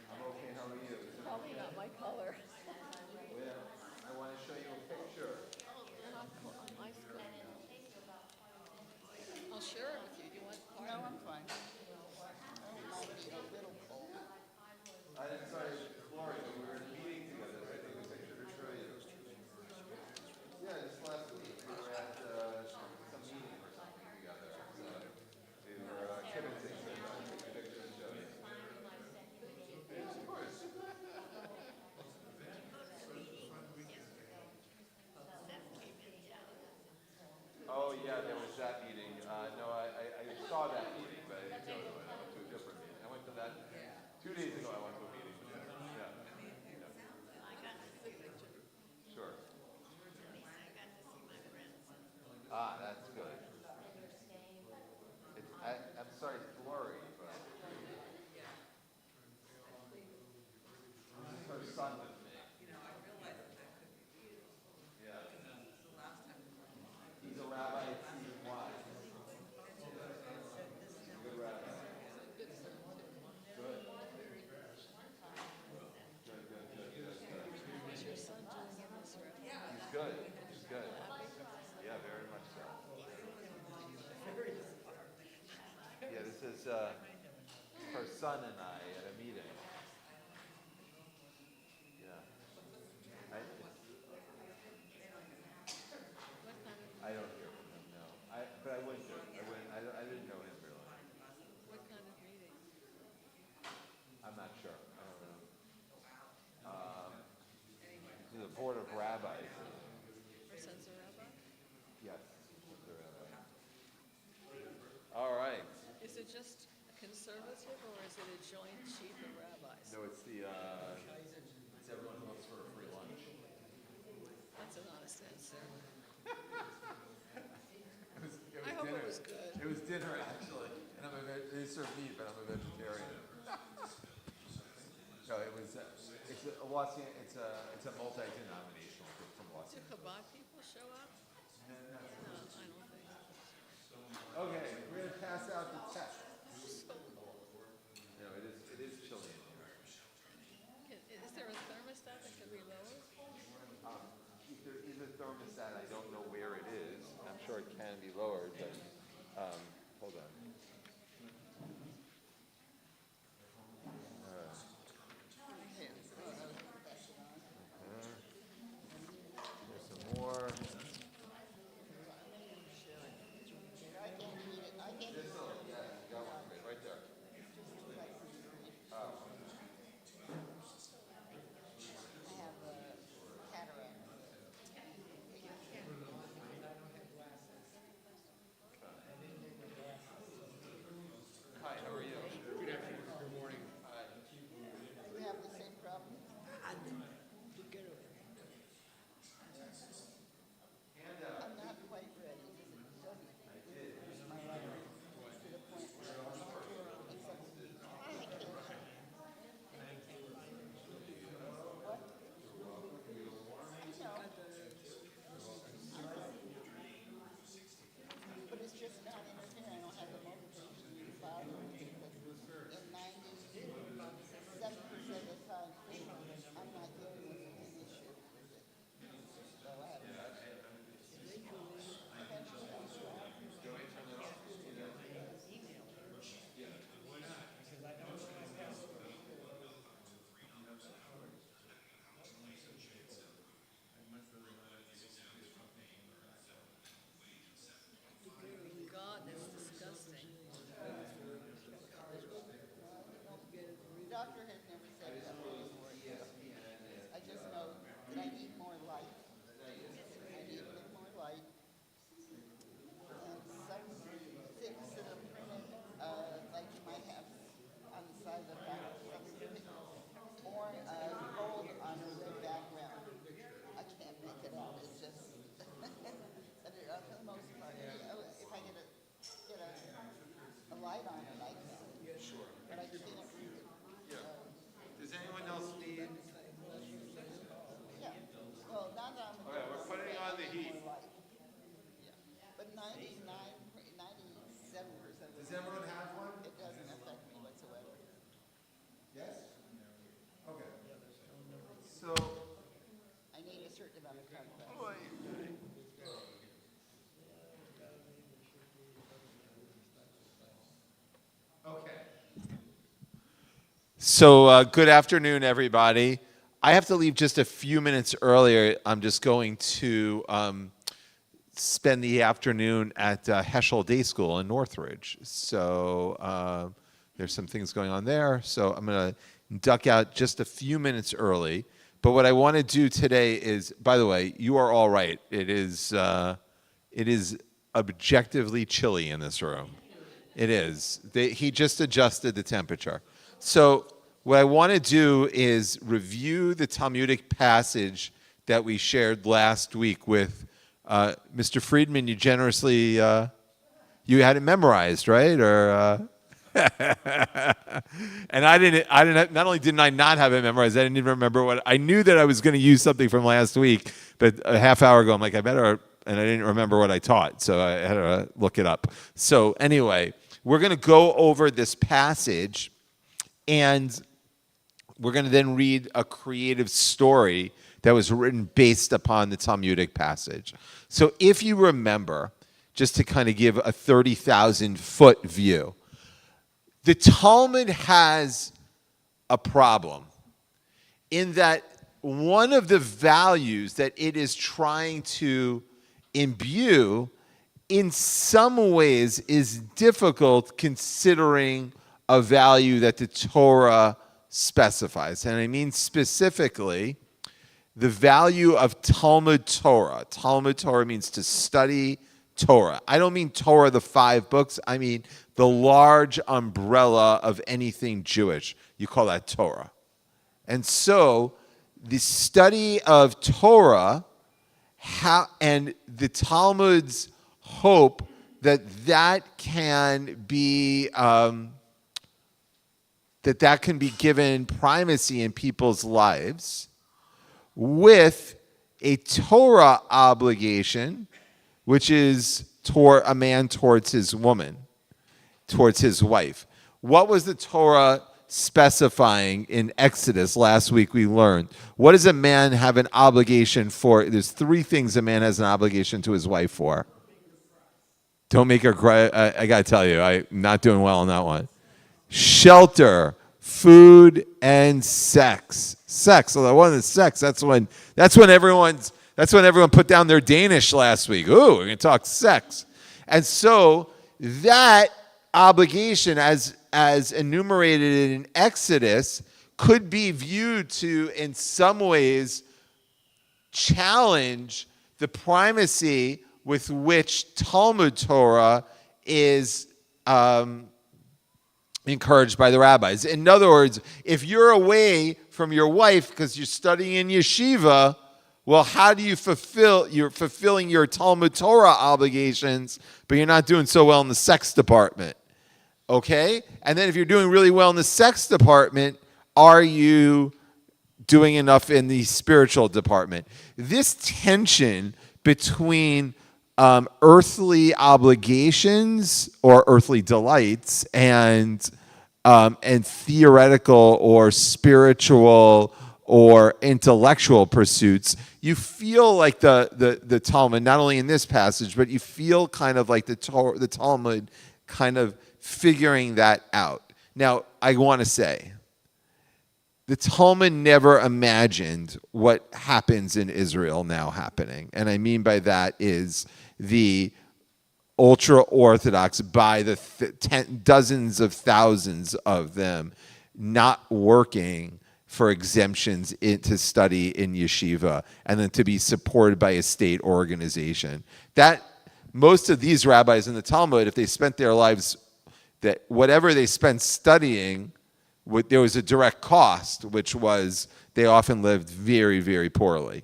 I'm okay. How are you? Probably not my color. Well, I want to show you a picture. I'll share it with you. Do you want part? No, I'm fine. I don't mind being a little cold. I'm sorry, Gloria, we were in a meeting together. I think the picture to show you. Yeah, just last week. We were at some meeting or something together. We were kibitzing, so I took a picture and showed you. Yeah, of course. Oh, yeah, there was that meeting. No, I saw that meeting, but I didn't go to it. I went to a different meeting. I went to that 2 days ago. I went to a meeting. Yeah. Sure. Ah, that's good. I'm sorry, it's blurry, but this is her son with me. Yeah. He's a rabbi at CNY. Good rabbi. Good. Is your son doing in this room? He's good. He's good. Yeah, very much so. Yeah, this is her son and I at a meeting. Yeah. I don't hear from him, no. But I went there. I didn't know him really. What kind of meeting? I'm not sure. I don't know. The board of rabbis. Her son's a rabbi? Yes. The rabbi. All right. Is it just conservative or is it a joint chief of rabbis? No, it's it's everyone who looks for a free lunch. That's an honest answer. It was I hope dinner. it was good. It was dinner actually, and they serve meat, but I'm a vegetarian. No, it was. It's a multi-denominational group from Do Washington. Chabad people show up? No, I don't think. Okay, we're gonna pass out the text. So, No, it is chilly in here. is there a thermostat that can be lowered? You can be lowered, but, hold on. There's some more. Right there. Hi, how are you? Good afternoon. Good morning. Hi. We have the same problem. I'm not quite ready. It doesn't reduce my life to the point where it's but it's just not interfering. I don't have the motivation to follow it because in 97% of the time, I'm not dealing with an issue with it. So I have God, that's disgusting. The doctor has never said that before. I just know that I need more light. I need a bit more light. And some things that are printed, like you might have on the side of the back, or gold on a red background. I can't make it out. It's just, but for the most part, if I get a light on it, I can. Sure. But I can't read it. Does anyone else need? Yeah. Well, not on the. Okay, we're putting on the heat. Yeah. But 97%. Does everyone have one? It doesn't affect me whatsoever. Yes? Okay. So, I need a certain amount of time. okay. So, good afternoon, everybody. I have to leave just a few minutes earlier. I'm just going to spend the afternoon at Heschel Day School in Northridge. So there's some things going on there. So I'm going to duck out just a few minutes early. But what I want to do today is, by the way, you are all right. It is objectively chilly in this room. It is. He just adjusted the temperature. So what I want to do is review the Talmudic passage that we shared last week with Mr. Friedman. You generously, you had it memorized, right? Or and I didn't. Not only didn't I not have it memorized, I didn't even remember what. I knew that I was going to use something from last week, but a half hour ago, I'm like, I better. And I didn't remember what I taught, so I had to look it up. So anyway, we're going to go over this passage, and we're going to then read a creative story that was written based upon the Talmudic passage. So if you remember, just to kind of give a 30,000-foot view, the Talmud has a problem in that one of the values that it is trying to imbue in some ways is difficult considering a value that the Torah specifies. And I mean specifically the value of Talmud Torah. Talmud Torah means to study Torah. I don't mean Torah, the 5 books. I mean the large umbrella of anything Jewish. You call that Torah. And so the study of Torah and the Talmud's hope that can be that can be given primacy in people's lives with a Torah obligation, which is a man towards his woman, towards his wife. What was the Torah specifying in Exodus? Last week we learned. What does a man have an obligation for? There's 3 things a man has an obligation to his wife for. Don't make her cry. I got to tell you, I'm not doing well on that one. Shelter, food, and sex. Sex. So the one is sex. That's when everyone put down their Danish last week. Ooh, we're gonna talk sex. And so that obligation, as enumerated in Exodus, could be viewed to, in some ways, challenge the primacy with which Talmud Torah is encouraged by the rabbis. In other words, if you're away from your wife because you're studying in yeshiva, well, how do you you're fulfilling your Talmud Torah obligations, but you're not doing so well in the sex department? Okay? And then if you're doing really well in the sex department, are you doing enough in the spiritual department? This tension between earthly obligations or earthly delights and theoretical or spiritual or intellectual pursuits, you feel like the Talmud, not only in this passage, but you feel kind of like the Talmud kind of figuring that out. Now, I want to say, the Talmud never imagined what happens in Israel now happening. And I mean by that is the ultra-Orthodox, by the dozens of thousands of them, not working for exemptions to study in yeshiva and then to be supported by a state organization. That most of these rabbis in the Talmud, if they spent their lives, that whatever they spent studying, there was a direct cost, which was they often lived very, very poorly.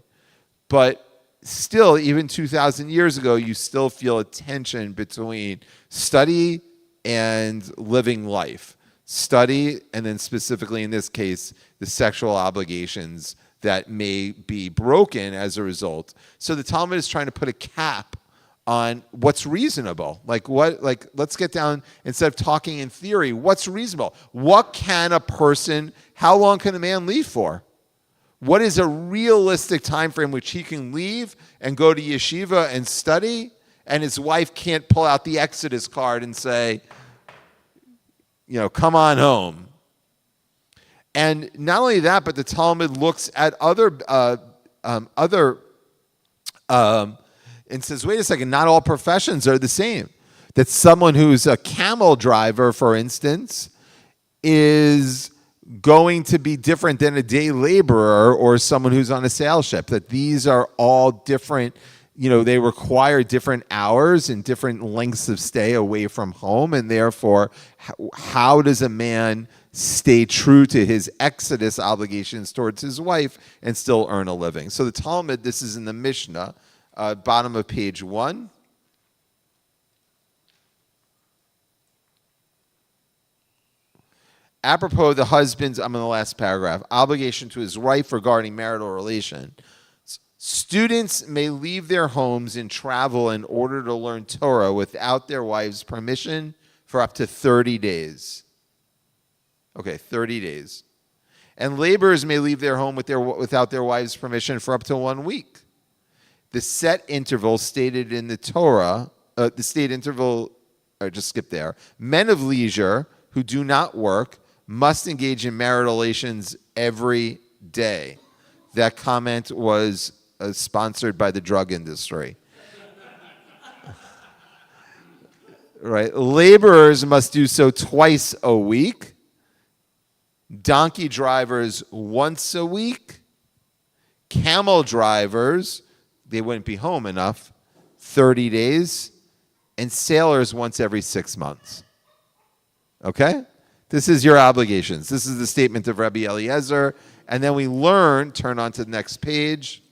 But still, even 2,000 years ago, you still feel a tension between study and living life. Study, and then specifically in this case, the sexual obligations that may be broken as a result. So the Talmud is trying to put a cap on what's reasonable. Let's get down, instead of talking in theory, what's reasonable? How long can a man leave for? What is a realistic time frame which he can leave and go to yeshiva and study, and his wife can't pull out the Exodus card and say, come on home. And not only that, but the Talmud looks at other and says, wait a second, not all professions are the same. That someone who's a camel driver, for instance, is going to be different than a day laborer or someone who's on a sail ship. That these are all different, they require different hours and different lengths of stay away from home. And therefore, how does a man stay true to his Exodus obligations towards his wife and still earn a living? So the Talmud, this is in the Mishnah, bottom of page 1. Apropos the husband's, I'm in the last paragraph, obligation to his wife regarding marital relation. Students may leave their homes and travel in order to learn Torah without their wife's permission for up to 30 days. Okay, 30 days. And laborers may leave their home without their wife's permission for up to 1 week. The set interval stated in the Torah, just skip there. Men of leisure who do not work must engage in marital relations every day. That comment was sponsored by the drug industry. Right? Laborers must do so twice a week. Donkey drivers once a week. Camel drivers, they wouldn't be home enough, 30 days. And sailors once every 6 months. Okay? This is your obligations. This is the statement of Rabbi Eliezer. And then we learn, turn on to the next page.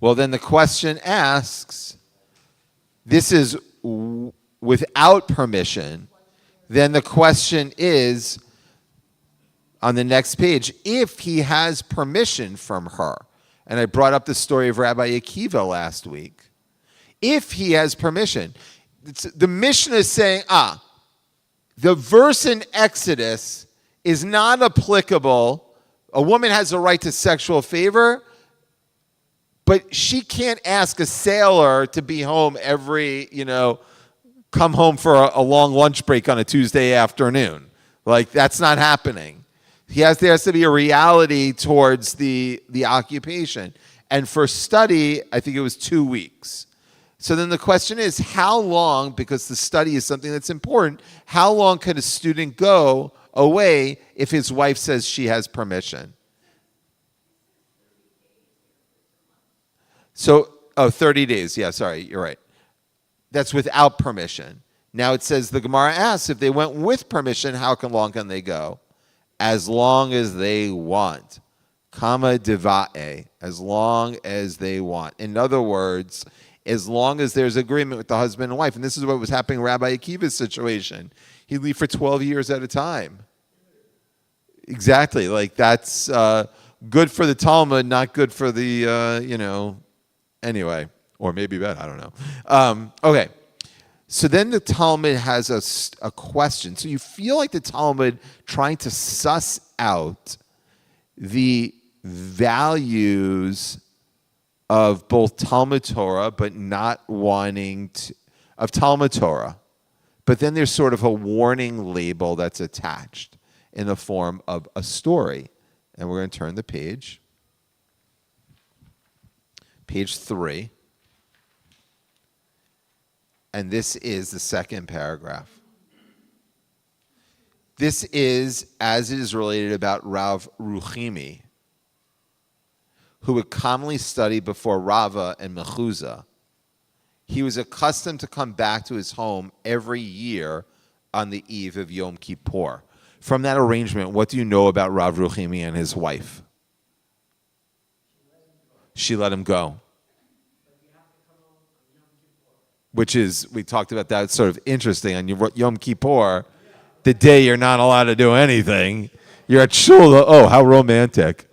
Well, then the question asks, this is without permission. Then the question is, on the next page, if he has permission from her. And I brought up the story of Rabbi Akiva last week. If he has permission. The Mishnah is saying, the verse in Exodus is not applicable. A woman has a right to sexual favor But she can't ask a sailor to be home every, come home for a long lunch break on a Tuesday afternoon. Like, that's not happening. There has to be a reality towards the occupation. And for study, I think it was 2 weeks. So then the question is, how long, because the study is something that's important, how long could a student go away if his wife says she has permission? So, 30 days. Yeah, sorry, you're right. That's without permission. Now it says, the Gemara asks, if they went with permission, how long can they go? As long as they want. Kama diva'e, as long as they want. In other words, as long as there's agreement with the husband and wife. And this is what was happening in Rabbi Akiva's situation. He'd leave for 12 years at a time. Exactly. Like, that's good for the Talmud, not good for the, anyway. Or maybe bad, I don't know. Okay. So then the Talmud has a question. So you feel like the Talmud trying to suss out the values of both Talmud Torah, but not wanting to, of Talmud Torah. But then there's sort of a warning label that's attached in the form of a story. And we're going to turn the page. Page 3. And this is the second paragraph. This is as it is related about Rav Ruchimi, who would commonly study before Rava and Mechuzah. He was accustomed to come back to his home every year on the eve of Yom Kippur. From that arrangement, what do you know about Rav Ruchimi and his wife? She let him go. Which is, we talked about that, it's sort of interesting. On Yom Kippur, the day you're not allowed to do anything, you're at shul. Oh, how romantic.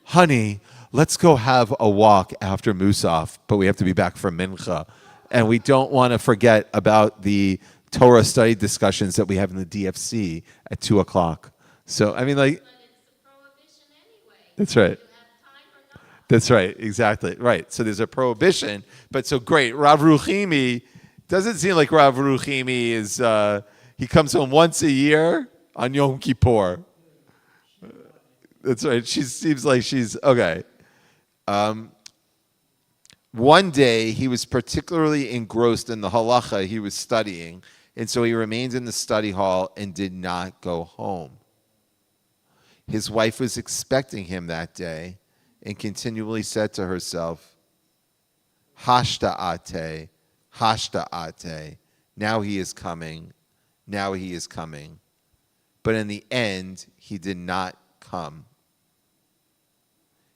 Honey, let's go have a walk after Musaf, but we have to be back for Mincha. And we don't want to forget about the Torah study discussions that we have in the DFC at 2 o'clock. So, I mean, like, But it's a prohibition anyway. that's right. You have time or not. That's right, exactly. Right. So there's a prohibition, but so great. Rav Ruchimi, doesn't seem like Rav Ruchimi is, he comes home once a year on Yom Kippur. That's right. She seems like she's, okay. One day, he was particularly engrossed in the halacha he was studying, and so he remained in the study hall and did not go home. His wife was expecting him that day, and continually said to herself, Hashta ate, now he is coming, now he is coming. But in the end, he did not come.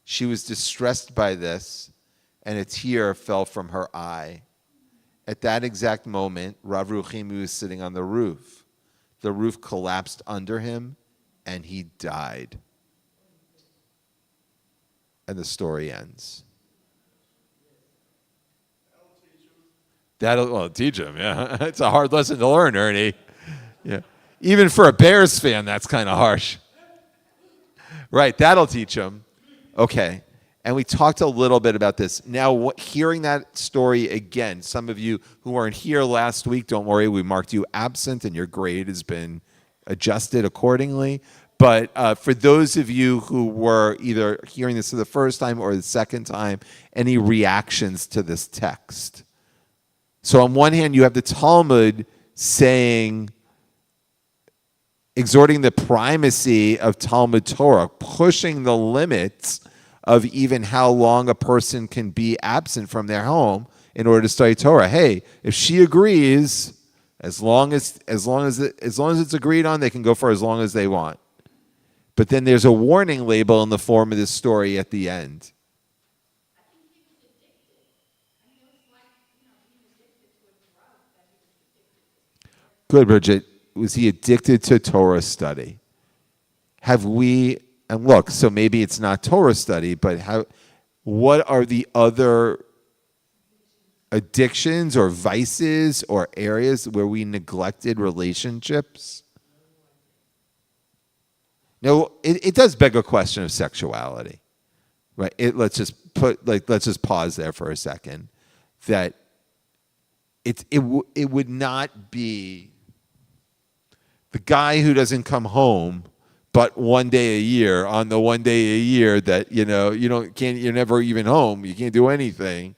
She was distressed by this, and a tear fell from her eye. At that exact moment, Rav Ruchimi was sitting on the roof. The roof collapsed under him, and he died. And the story ends. That'll teach him, yeah. It's a hard lesson to learn, Ernie. Yeah. Even for a Bears fan, that's kind of harsh. Right, that'll teach him. Okay. And we talked a little bit about this. Now, hearing that story again, some of you who weren't here last week, don't worry, we marked you absent and your grade has been adjusted accordingly. But for those of you who were either hearing this for the first time or the second time, any reactions to this text? So on one hand, you have the Talmud saying, exhorting the primacy of Talmud Torah, pushing the limits of even how long a person can be absent from their home in order to study Torah. Hey, if she agrees, as long as it's agreed on, they can go for as long as they want. But then there's a warning label in the form of this story at the end. Good, Bridget. Was he addicted to Torah study? Have we, and look, so maybe it's not Torah study, but what are the other addictions or vices or areas where we neglected relationships? No, it does beg a question of sexuality. right? Let's just pause there for a second. That it would not be the guy who doesn't come home but one day a year, on the one day a year that you're never even home, you can't do anything.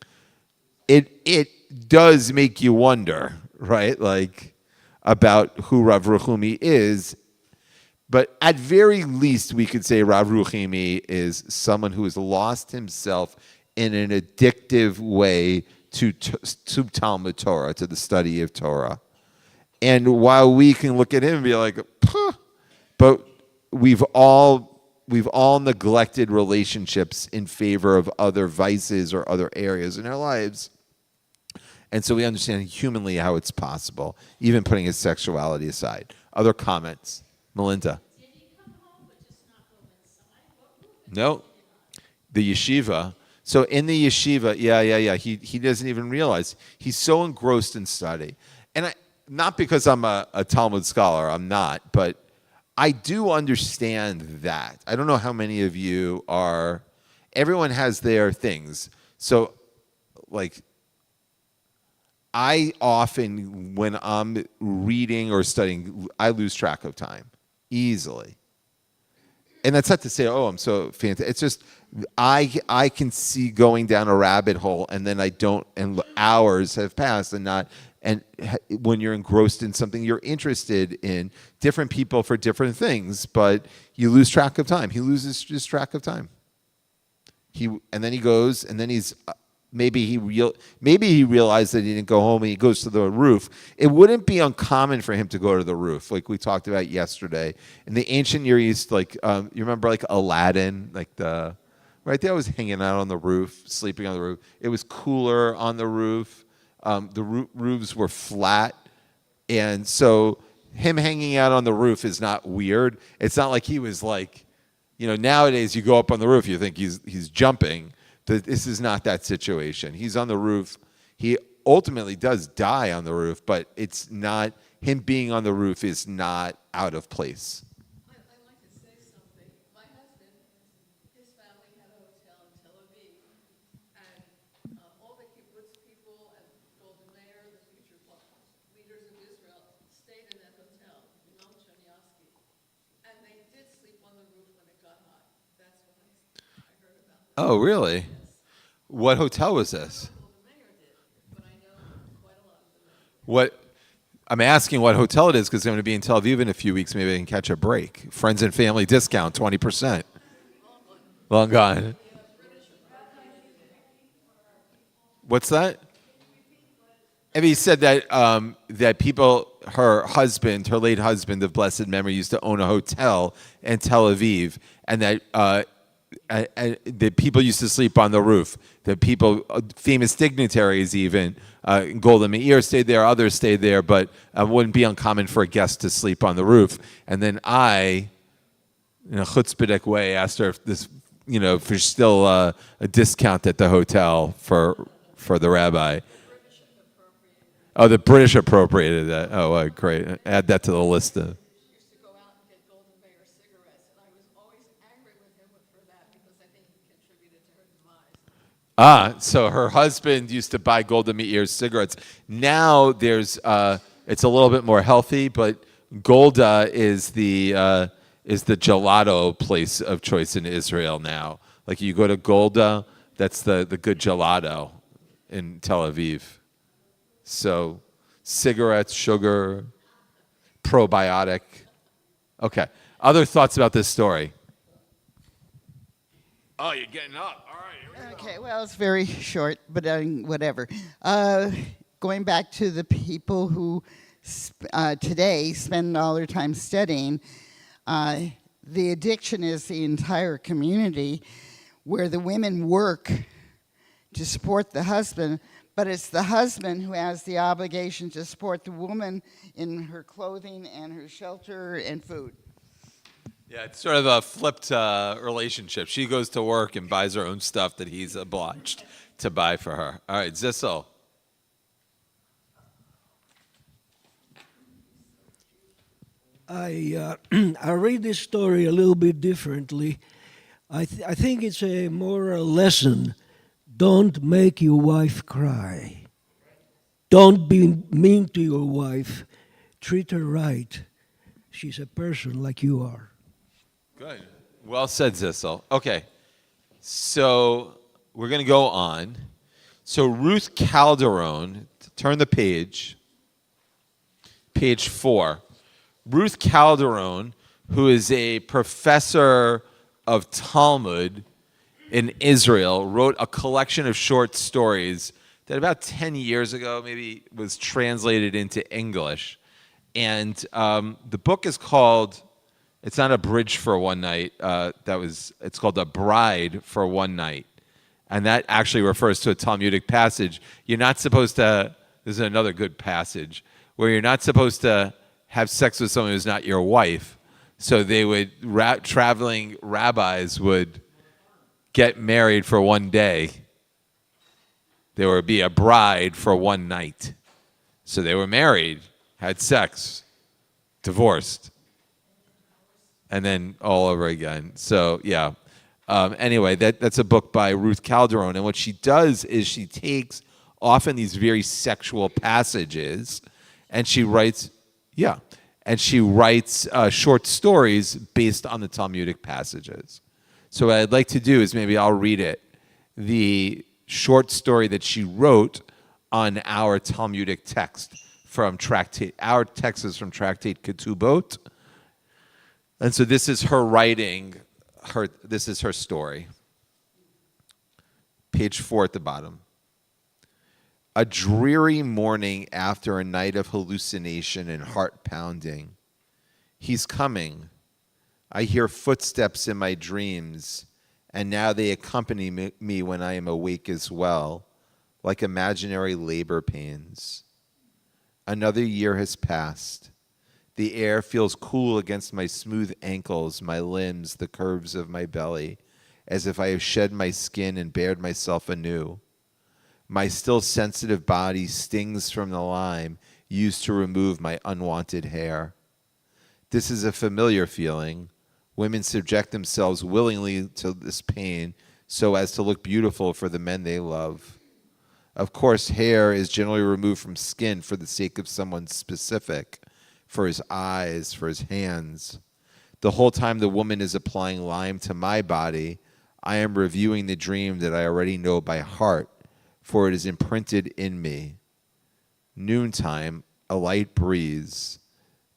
It does make you wonder, right? Like about who Rav Ruchumi is. But at very least, we could say Rav Ruchimi is someone who has lost himself in an addictive way to Talmud Torah, to the study of Torah. And while we can look at him and be like, "Puh," but we've all neglected relationships in favor of other vices or other areas in our lives. And so we understand humanly how it's possible, even putting his sexuality aside. Other comments? Melinda? Did he come home but just not go inside? What room? No. The yeshiva. So in the yeshiva, yeah. He doesn't even realize. He's so engrossed in study. And not because I'm a Talmud scholar, I'm not, but I do understand that. I don't know how many of you are. Everyone has their things. So, like, I often, when I'm reading or studying, I lose track of time easily. And that's not to say, oh, I'm so fantastic. It's just I can see going down a rabbit hole, and then I don't, and hours have passed, and when you're engrossed in something, you're interested in different people for different things, but you lose track of time. He loses just track of time. And then he goes, and then he's. Maybe he realized that he didn't go home and he goes to the roof. It wouldn't be uncommon for him to go to the roof, like we talked about yesterday. In the ancient Near East, like you remember, like Aladdin, like right there was hanging out on the roof, sleeping on the roof. It was cooler on the roof. The roofs were flat, and so him hanging out on the roof is not weird. It's not like he was like, nowadays you go up on the roof, you think he's jumping. This is not that situation. He's on the roof. He ultimately does die on the roof, but it's not, him being on the roof is not out of place. I'd like to say something. My husband, his family had a hotel in Tel Aviv, and all the kibbutz people and Golda Meir, the future leaders of Israel, stayed in that hotel, Noam Chomsky, and they did sleep on the roof when it got hot. That's what I heard about. Oh, really? What hotel was this? Golda Meir did, but I know quite a lot of them. What? I'm asking what hotel it is because I'm going to be in Tel Aviv in a few weeks. Maybe I can catch a break. Friends and family discount, 20%. Long gone. What's that? And he said that that people, her late husband of blessed memory, used to own a hotel in Tel Aviv, and that the people used to sleep on the roof. The people, famous dignitaries even, Golda Meir stayed there, others stayed there, but it wouldn't be uncommon for a guest to sleep on the roof. And then I, in a chutzpahdik way, asked her if this, if there's still a discount at the hotel for the rabbi. Oh, the British appropriated that. Oh, great. Add that to the list. Used to go out and get Golda Meir cigarettes, and I was always angry with him for that because I think he contributed to her demise. So her husband used to buy Golda Meir cigarettes. Now there's, it's a little bit more healthy, but Golda is the gelato place of choice in Israel now. Like you go to Golda, that's the good gelato in Tel Aviv. So cigarettes, sugar, probiotic. Okay. Other thoughts about this story? Oh, you're getting up. All right. Okay, well, it's very short, but whatever. Going back to the people who today spend all their time studying, the addiction is the entire community where the women work to support the husband, but it's the husband who has the obligation to support the woman in her clothing and her shelter and food. Yeah, it's sort of a flipped relationship. She goes to work and buys her own stuff that he's obliged to buy for her. All right, Zissel. I read this story a little bit differently. I think it's a moral lesson. Don't make your wife cry. Don't be mean to your wife. Treat her right. She's a person like you are. Good. Well said, Zissel. Okay. So we're going to go on. So Ruth Calderon, turn the page, page 4. Ruth Calderon, who is a professor of Talmud in Israel, wrote a collection of short stories that about 10 years ago maybe was translated into English. And the book is called, it's not A Bridge for One Night, it's called A Bride for One Night. And that actually refers to a Talmudic passage. You're not supposed to, this is another good passage, where you're not supposed to have sex with someone who's not your wife. So they would, traveling rabbis would get married for one day. There would be a bride for one night. So they were married, had sex, divorced, and then all over again. So, yeah. Anyway, that's a book by Ruth Calderon. And what she does is she takes often these very sexual passages and she writes, short stories based on the Talmudic passages. So what I'd like to do is maybe I'll read it. The short story that she wrote on our Talmudic text from Tractate. Our text is from Tractate Ketubot. And so this is her writing. This is her story. Page 4 at the bottom. A dreary morning after a night of hallucination and heart pounding. He's coming. I hear footsteps in my dreams, and now they accompany me when I am awake as well, like imaginary labor pains. Another year has passed. The air feels cool against my smooth ankles, my limbs, the curves of my belly, as if I have shed my skin and bared myself anew. My still sensitive body stings from the lime used to remove my unwanted hair. This is a familiar feeling. Women subject themselves willingly to this pain so as to look beautiful for the men they love. Of course, hair is generally removed from skin for the sake of someone specific, for his eyes, for his hands. The whole time the woman is applying lime to my body, I am reviewing the dream that I already know by heart, for it is imprinted in me. Noontime, a light breeze.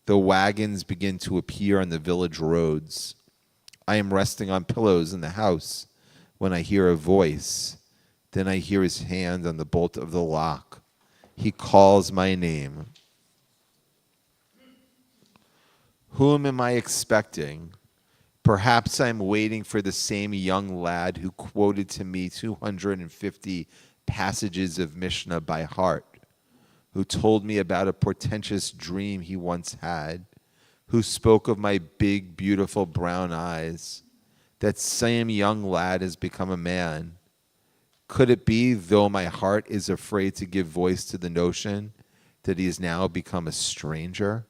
The wagons begin to appear on the village roads. I am resting on pillows in the house when I hear a voice. Then I hear his hand on the bolt of the lock. He calls my name. Whom am I expecting? Perhaps I'm waiting for the same young lad who quoted to me 250 passages of Mishnah by heart, who told me about a portentous dream he once had, who spoke of my big, beautiful brown eyes. That same young lad has become a man. Could it be, though my heart is afraid to give voice to the notion, that he has now become a stranger?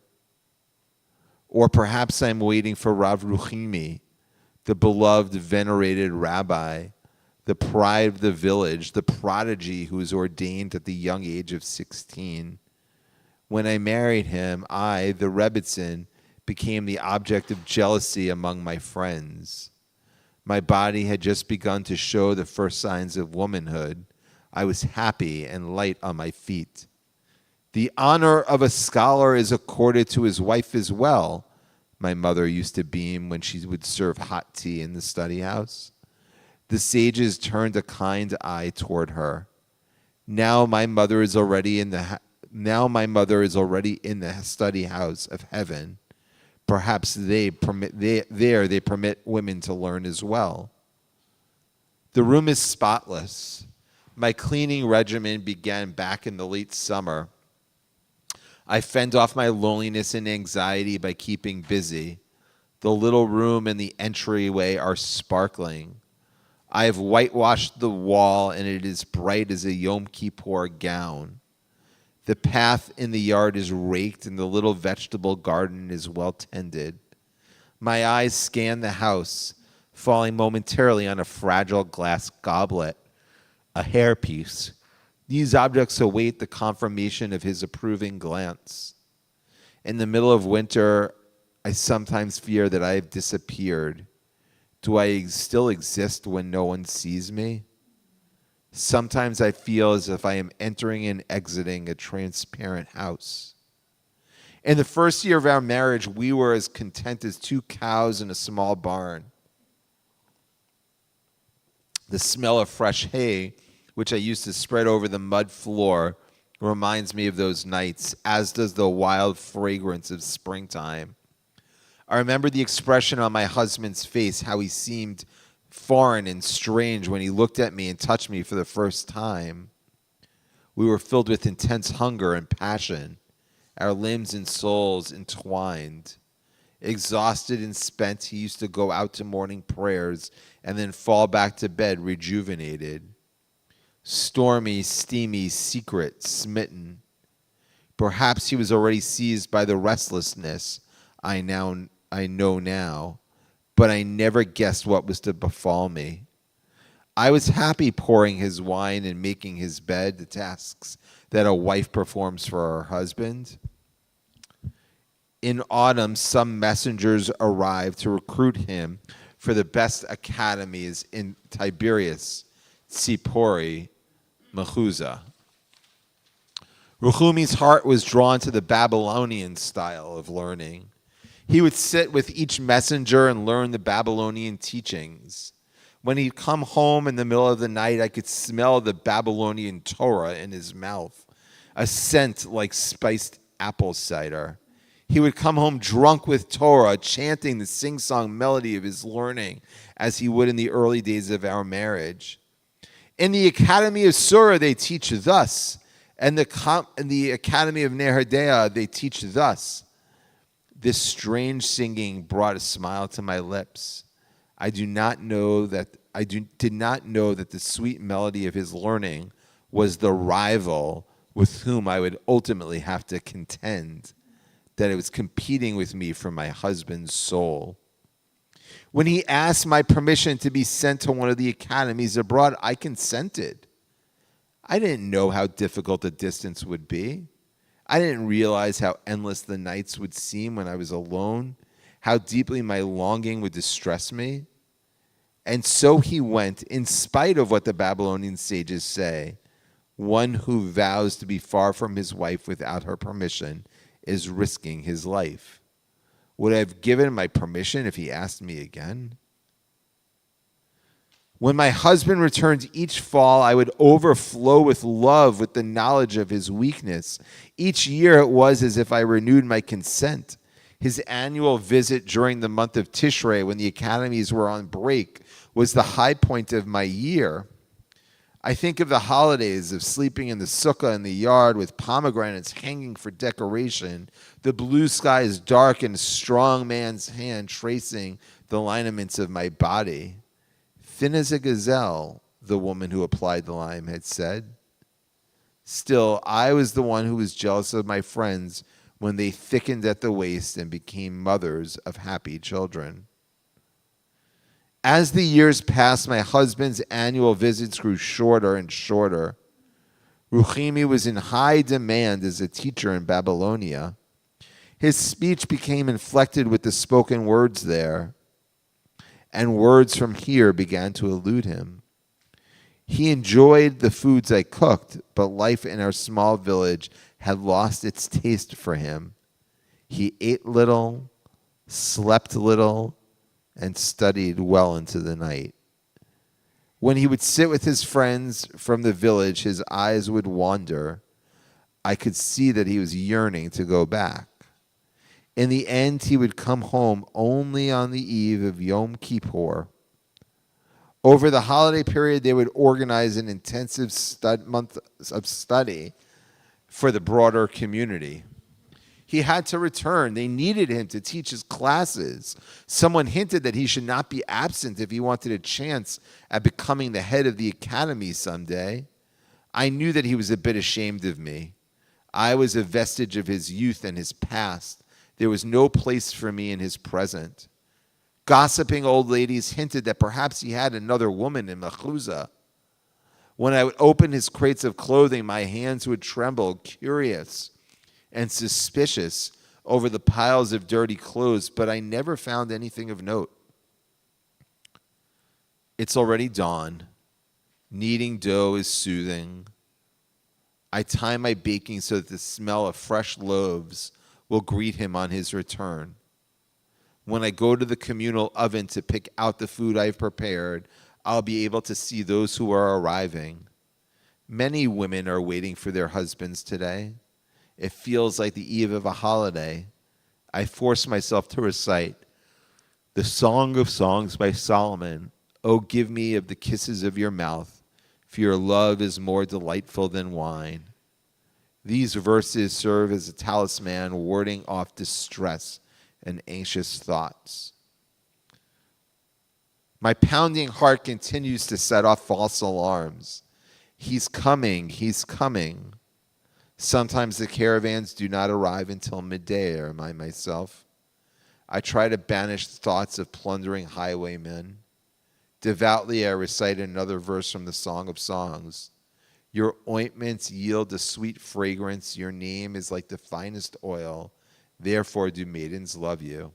Or perhaps I'm waiting for Rav Ruchimi, the beloved, venerated rabbi, the pride of the village, the prodigy who was ordained at the young age of 16. When I married him, I, the Rebbitzin, became the object of jealousy among my friends. My body had just begun to show the first signs of womanhood. I was happy and light on my feet. The honor of a scholar is accorded to his wife as well, my mother used to beam when she would serve hot tea in the study house. The sages turned a kind eye toward her. Now my mother is already in the study house of heaven. Perhaps they permit women to learn as well. The room is spotless. My cleaning regimen began back in the late summer. I fend off my loneliness and anxiety by keeping busy. The little room and the entryway are sparkling. I have whitewashed the wall, and it is bright as a Yom Kippur gown. The path in the yard is raked, and the little vegetable garden is well tended. My eyes scan the house, falling momentarily on a fragile glass goblet, a hairpiece. These objects await the confirmation of his approving glance. In the middle of winter, I sometimes fear that I have disappeared. Do I still exist when no one sees me? Sometimes I feel as if I am entering and exiting a transparent house. In the first year of our marriage, we were as content as 2 cows in a small barn. The smell of fresh hay, which I used to spread over the mud floor, reminds me of those nights, as does the wild fragrance of springtime. I remember the expression on my husband's face, how he seemed foreign and strange when he looked at me and touched me for the first time. We were filled with intense hunger and passion, our limbs and souls entwined. Exhausted and spent, he used to go out to morning prayers and then fall back to bed rejuvenated. Stormy, steamy, secret, smitten. Perhaps he was already seized by the restlessness I know now, but I never guessed what was to befall me. I was happy pouring his wine and making his bed, the tasks that a wife performs for her husband. In autumn, some messengers arrived to recruit him for the best academies in Tiberias, Tzipori, Mehuza. Ruhumi's heart was drawn to the Babylonian style of learning. He would sit with each messenger and learn the Babylonian teachings. When he'd come home in the middle of the night, I could smell the Babylonian Torah in his mouth, a scent like spiced apple cider. He would come home drunk with Torah, chanting the sing-song melody of his learning, as he would in the early days of our marriage. In the Academy of Surah, they teach thus, and in the Academy of Nehardea, they teach thus. This strange singing brought a smile to my lips. I did not know that the sweet melody of his learning was the rival with whom I would ultimately have to contend, that it was competing with me for my husband's soul. When he asked my permission to be sent to one of the academies abroad, I consented. I didn't know how difficult the distance would be. I didn't realize how endless the nights would seem when I was alone, how deeply my longing would distress me. And so he went, in spite of what the Babylonian sages say. One who vows to be far from his wife without her permission is risking his life. Would I have given my permission if he asked me again? When my husband returned each fall, I would overflow with love with the knowledge of his weakness. Each year it was as if I renewed my consent. His annual visit during the month of Tishrei, when the academies were on break, was the high point of my year. I think of the holidays of sleeping in the sukkah in the yard with pomegranates hanging for decoration, the blue skies dark and a strong man's hand tracing the lineaments of my body. Thin as a gazelle, the woman who applied the lime had said. Still, I was the one who was jealous of my friends when they thickened at the waist and became mothers of happy children. As the years passed, my husband's annual visits grew shorter and shorter. Ruhimi was in high demand as a teacher in Babylonia. His speech became inflected with the spoken words there, and words from here began to elude him. He enjoyed the foods I cooked, but life in our small village had lost its taste for him. He ate little, slept little, and studied well into the night. When he would sit with his friends from the village, his eyes would wander. I could see that he was yearning to go back. In the end, he would come home only on the eve of Yom Kippur. Over the holiday period, they would organize an intensive month of study for the broader community. He had to return. They needed him to teach his classes. Someone hinted that he should not be absent if he wanted a chance at becoming the head of the academy someday. I knew that he was a bit ashamed of me. I was a vestige of his youth and his past. There was no place for me in his present. Gossiping old ladies hinted that perhaps he had another woman in Mechuzah. When I would open his crates of clothing, my hands would tremble, curious and suspicious over the piles of dirty clothes, but I never found anything of note. It's already dawn. Kneading dough is soothing. I time my baking so that the smell of fresh loaves will greet him on his return. When I go to the communal oven to pick out the food I've prepared, I'll be able to see those who are arriving. Many women are waiting for their husbands today. It feels like the eve of a holiday. I force myself to recite the Song of Songs by Solomon. Oh, give me of the kisses of your mouth, for your love is more delightful than wine. These verses serve as a talisman warding off distress and anxious thoughts. My pounding heart continues to set off false alarms. He's coming, he's coming. Sometimes the caravans do not arrive until midday, I remind myself. I try to banish thoughts of plundering highwaymen. Devoutly, I recite another verse from the Song of Songs. Your ointments yield a sweet fragrance. Your name is like the finest oil. Therefore do maidens love you.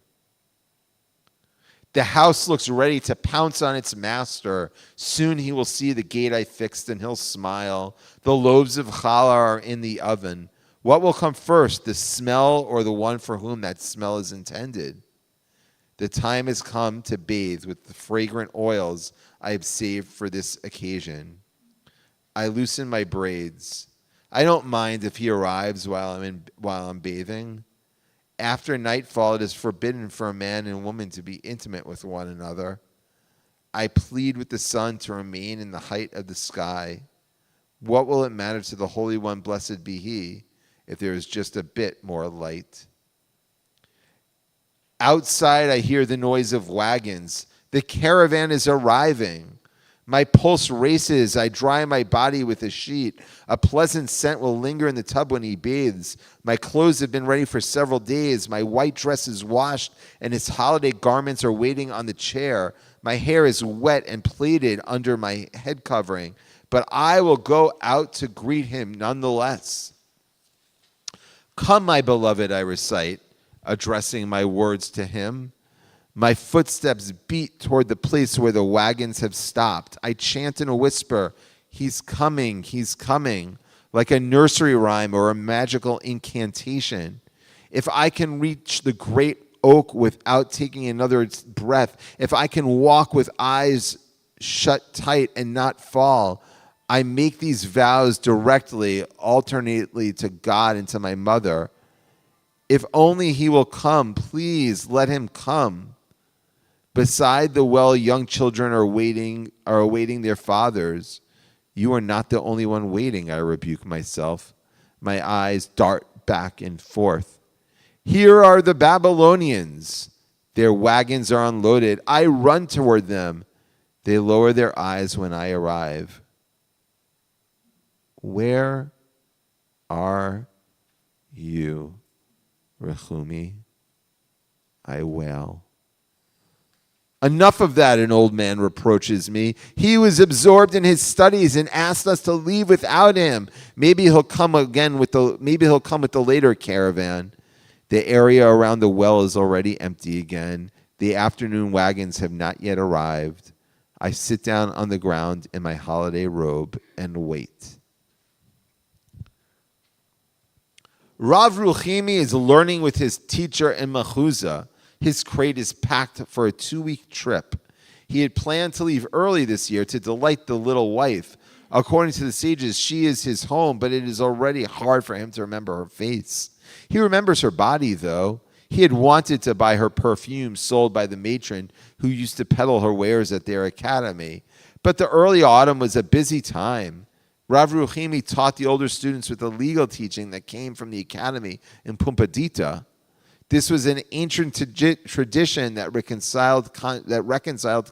The house looks ready to pounce on its master. Soon he will see the gate I fixed and he'll smile. The loaves of challah are in the oven. What will come first, the smell or the one for whom that smell is intended? The time has come to bathe with the fragrant oils I have saved for this occasion. I loosen my braids. I don't mind if he arrives while I'm bathing. After nightfall, it is forbidden for a man and woman to be intimate with one another. I plead with the sun to remain in the height of the sky. What will it matter to the Holy One, blessed be he, if there is just a bit more light? Outside, I hear the noise of wagons. The caravan is arriving. My pulse races. I dry my body with a sheet. A pleasant scent will linger in the tub when he bathes. My clothes have been ready for several days. My white dress is washed, and his holiday garments are waiting on the chair. My hair is wet and plaited under my head covering, but I will go out to greet him nonetheless. Come, my beloved, I recite, addressing my words to him. My footsteps beat toward the place where the wagons have stopped. I chant in a whisper, he's coming, like a nursery rhyme or a magical incantation. If I can reach the great oak without taking another breath, if I can walk with eyes shut tight and not fall, I make these vows directly, alternately to God and to my mother. If only he will come, please let him come. Beside the well, young children are awaiting their fathers. You are not the only one waiting, I rebuke myself. My eyes dart back and forth. Here are the Babylonians. Their wagons are unloaded. I run toward them. They lower their eyes when I arrive. Where are you, Rechumi? I wail. Enough of that, an old man reproaches me. He was absorbed in his studies and asked us to leave without him. Maybe he'll come with the later caravan. The area around the well is already empty again. The afternoon wagons have not yet arrived. I sit down on the ground in my holiday robe and wait. Rav Ruchimi is learning with his teacher in Mechuzah. His crate is packed for a 2-week trip. He had planned to leave early this year to delight the little wife. According to the sages, she is his home, but it is already hard for him to remember her face. He remembers her body, though. He had wanted to buy her perfume sold by the matron who used to peddle her wares at their academy. But the early autumn was a busy time. Rav Ruchimi taught the older students with the legal teaching that came from the academy in Pumbedita. This was an ancient tradition that reconciled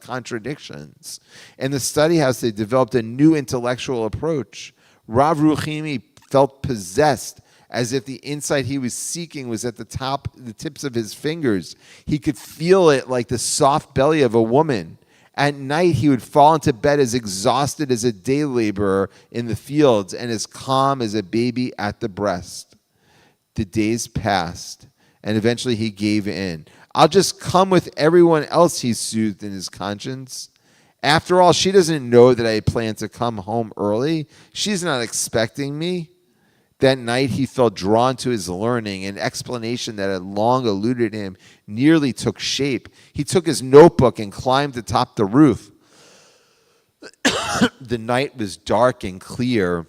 contradictions. In the study house, they developed a new intellectual approach. Rav Ruchimi felt possessed as if the insight he was seeking was at the tips of his fingers. He could feel it like the soft belly of a woman. At night, he would fall into bed as exhausted as a day laborer in the fields and as calm as a baby at the breast. The days passed, and eventually he gave in. I'll just come with everyone else, he soothed in his conscience. After all, she doesn't know that I plan to come home early. She's not expecting me. That night he felt drawn to his learning. An explanation that had long eluded him nearly took shape. He took his notebook and climbed atop the roof. The night was dark and clear,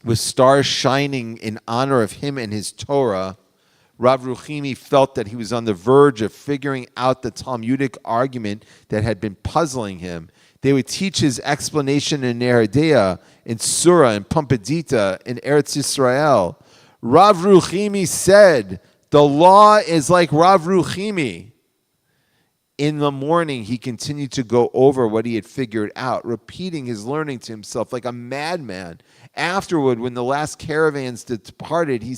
with stars shining in honor of him and his Torah. Rav Ruchimi felt that he was on the verge of figuring out the Talmudic argument that had been puzzling him. They would teach his explanation in Ner Hadea, in Surah, in Pumbedita, in Eretz Yisrael. Rav Ruchimi said, the law is like Rav Ruchimi. In the morning, he continued to go over what he had figured out, repeating his learning to himself like a madman. Afterward, when the last caravans departed, he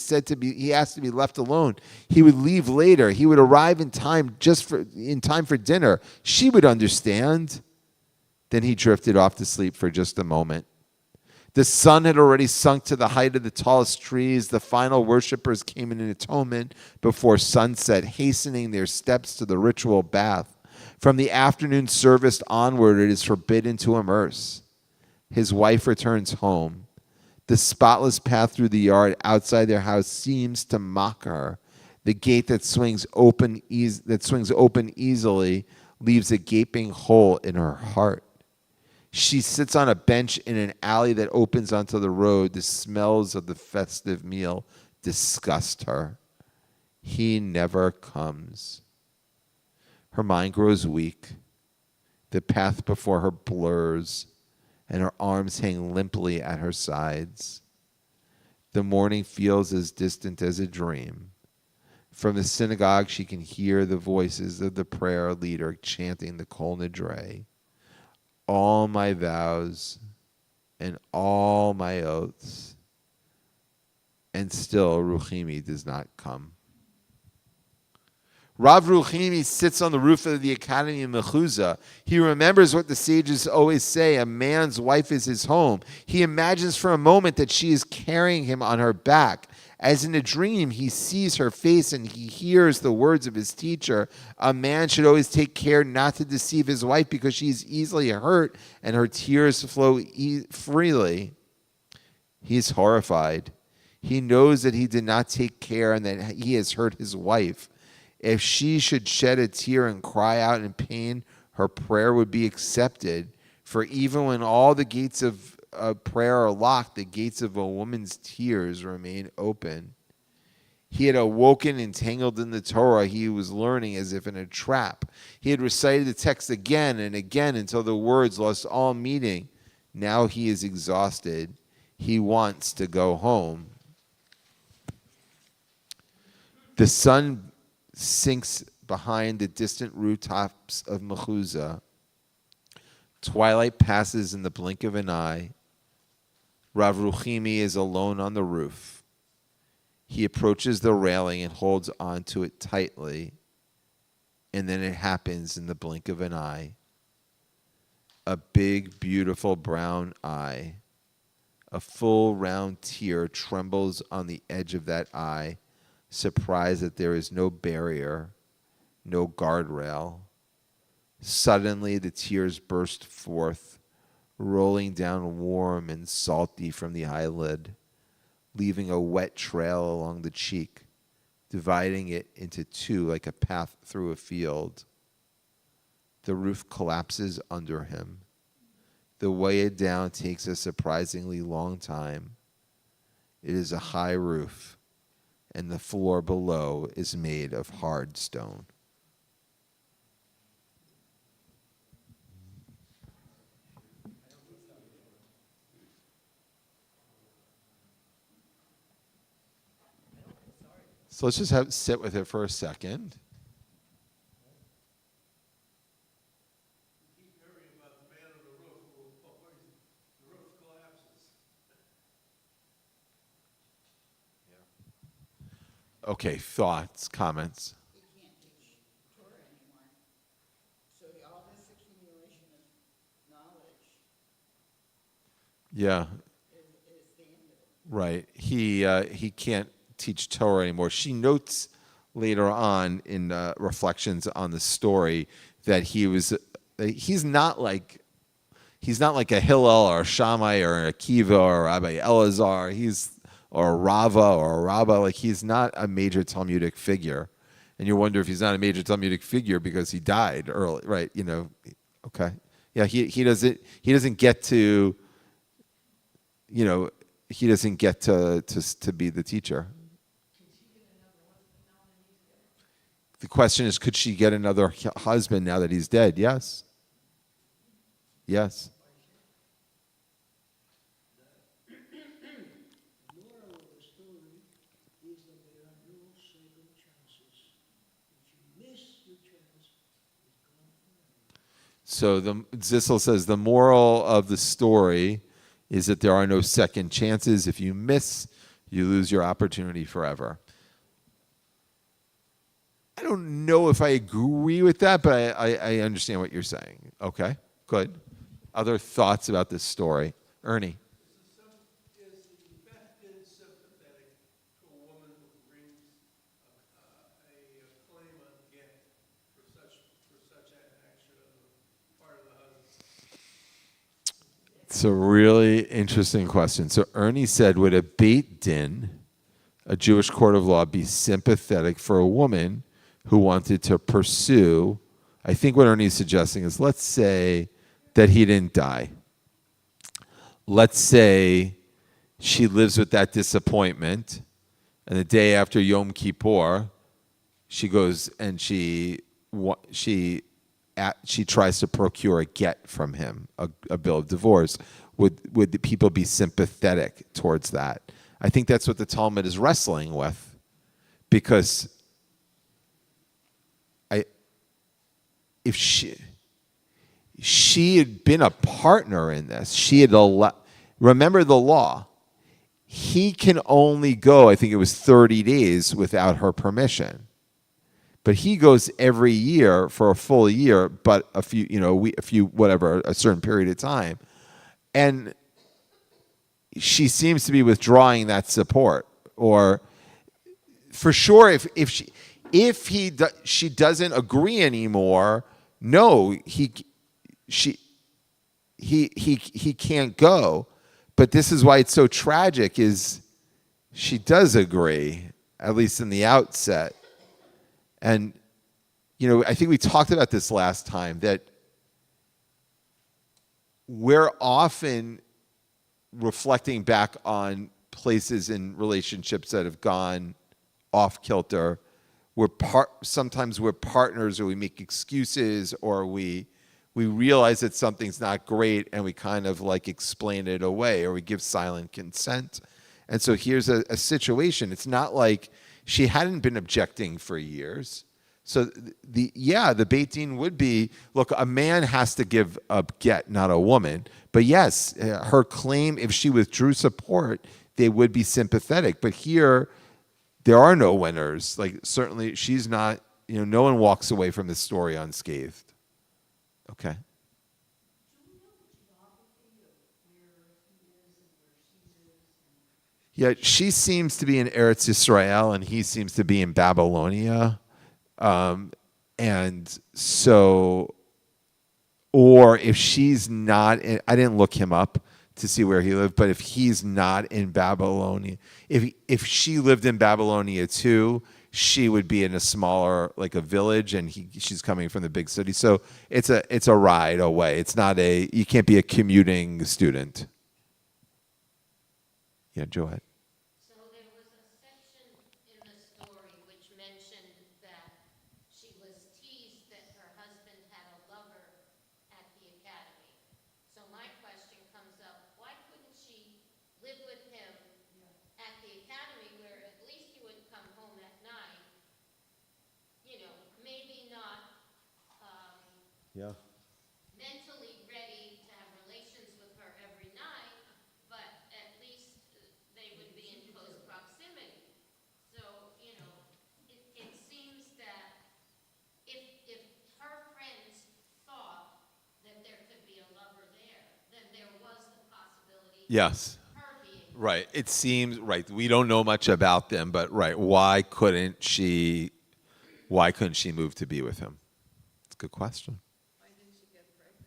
asked to be left alone. He would leave later. He would arrive in time for dinner. She would understand. Then he drifted off to sleep for just a moment. The sun had already sunk to the height of the tallest trees. The final worshipers came in atonement before sunset, hastening their steps to the ritual bath. From the afternoon service onward, it is forbidden to immerse. His wife returns home. The spotless path through the yard outside their house seems to mock her. The gate that swings open easily leaves a gaping hole in her heart. She sits on a bench in an alley that opens onto the road. The smells of the festive meal disgust her. He never comes. Her mind grows weak. The path before her blurs, and her arms hang limply at her sides. The morning feels as distant as a dream. From the synagogue, she can hear the voices of the prayer leader chanting the Kol Nidre. All my vows and all my oaths, and still Ruchimi does not come. Rav Ruchimi sits on the roof of the academy in Mechuzah. He remembers what the sages always say, a man's wife is his home. He imagines for a moment that she is carrying him on her back. As in a dream, he sees her face and he hears the words of his teacher. A man should always take care not to deceive his wife because she is easily hurt and her tears flow freely. He is horrified. He knows that he did not take care and that he has hurt his wife. If she should shed a tear and cry out in pain, her prayer would be accepted. For even when all the gates of prayer are locked, the gates of a woman's tears remain open. He had awoken entangled in the Torah he was learning as if in a trap. He had recited the text again and again until the words lost all meaning. Now he is exhausted. He wants to go home. The sun sinks behind the distant rooftops of Mechuzah. Twilight passes in the blink of an eye. Rav Ruchimi is alone on the roof. He approaches the railing and holds onto it tightly, and then it happens in the blink of an eye. A big, beautiful brown eye. A full, round tear trembles on the edge of that eye, surprised that there is no barrier, no guardrail. Suddenly, the tears burst forth, rolling down warm and salty from the eyelid, leaving a wet trail along the cheek, dividing it into two like a path through a field. The roof collapses under him. The way down takes a surprisingly long time. It is a high roof, and the floor below is made of hard stone. So let's just sit with it for a second. Okay, thoughts, comments? He can't teach Torah anymore. So all this accumulation of knowledge Yeah, is the end of it. right. He can't teach Torah anymore. She notes later on in reflections on the story that he's not like a Hillel or a Shammai or a Akiva or Rabbi Elazar. Or a Rava or a Rabbah. Like, he's not a major Talmudic figure, and you wonder if he's not a major Talmudic figure because he died early, right? Okay, yeah. He doesn't get to be the teacher. The question is, could she get another husband now that he's dead? Yes. Yes. So Zissel says the moral of the story is that there are no second chances. If you miss, you lose your opportunity forever. I don't know if I agree with that, but I understand what you're saying. Okay, good. Other thoughts about this story? Ernie. Is the Beth-Din sympathetic to a woman who brings a claim on get for such an action on the part of the husband? It's a really interesting question. So Ernie said, would a Beit Din, a Jewish court of law, be sympathetic for a woman who wanted to pursue? I think what Ernie's suggesting is, let's say that he didn't die. Let's say she lives with that disappointment, and the day after Yom Kippur, she goes and she tries to procure a get from him, a bill of divorce. Would the people be sympathetic towards that? I think that's what the Talmud is wrestling with, because if she had been a partner in this, she had remember the law. He can only go, I think it was 30 days without her permission. But he goes every year for a full year, but a certain period of time. And she seems to be withdrawing that support. Or for sure, she doesn't agree anymore, no, he can't go. But this is why it's so tragic, is she does agree, at least in the outset. And, I think we talked about this last time, that we're often reflecting back on places in relationships that have gone off kilter. Sometimes we're partners, or we make excuses, or we realize that something's not great and we kind of like explain it away, or we give silent consent. And so here's a situation. It's not like she hadn't been objecting for years. So the Beit Din would be, look, a man has to give a get, not a woman. But yes, her claim, if she withdrew support, they would be sympathetic. But here, there are no winners. Like, certainly she's not, no one walks away from this story unscathed. Okay. Yeah, she seems to be in Eretz Yisrael, and he seems to be in Babylonia. And so, or if she's not, I didn't look him up to see where he lived, but if he's not in Babylonia, if she lived in Babylonia too, she would be in a smaller, like a village, and she's coming from the big city. So it's a ride away. It's not you can't be a commuting student. Yeah, Joette. So there was a section in the story which mentioned that she was teased that her husband had a lover at the academy. So my question comes up, why couldn't she live with him at the academy, where at least he would come home at night? Maybe not Yeah. mentally ready to have relations with her every night, but at least they would be in close proximity. So, Yes. her being. Right. It seems right. We don't know much about them, but right. Why couldn't she move to be with him? It's a good question. Why didn't she get pregnant?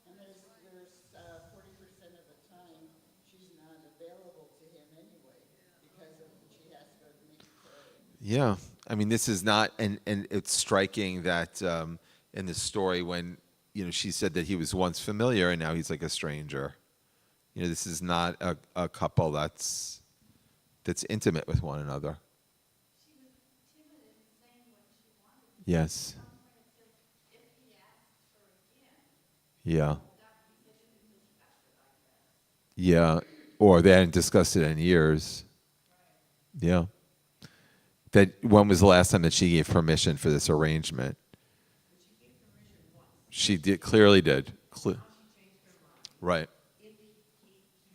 And there's 40% of the time she's not available to him anyway because of she has to go to military. Yeah. I mean, this is not, and it's striking that in the story when, she said that he was once familiar and now he's like a stranger. This is not a couple that's intimate with one another. She was timid in saying what she wanted. Yes. At some point it said, if he asked her again, Yeah. he said he didn't discuss it, I guess. Yeah. Or they hadn't discussed it in years. Yeah. That when was the last time that she gave permission for this arrangement? She did, clearly did. Right. If he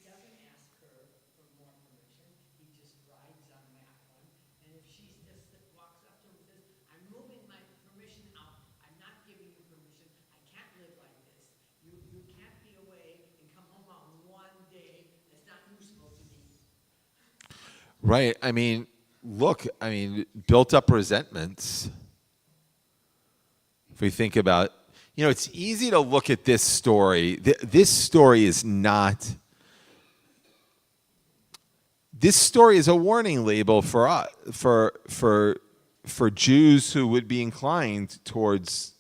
doesn't ask her for more permission, he just rides on that one. And if she just walks up to him and says, I'm moving my permission out, I'm not giving you permission, I can't live like this. You can't be away and come home on one day, that's not useful to me. Right. I mean, look, built up resentments. If we think about, it's easy to look at this story. This story is not. This story is a warning label for Jews who would be inclined towards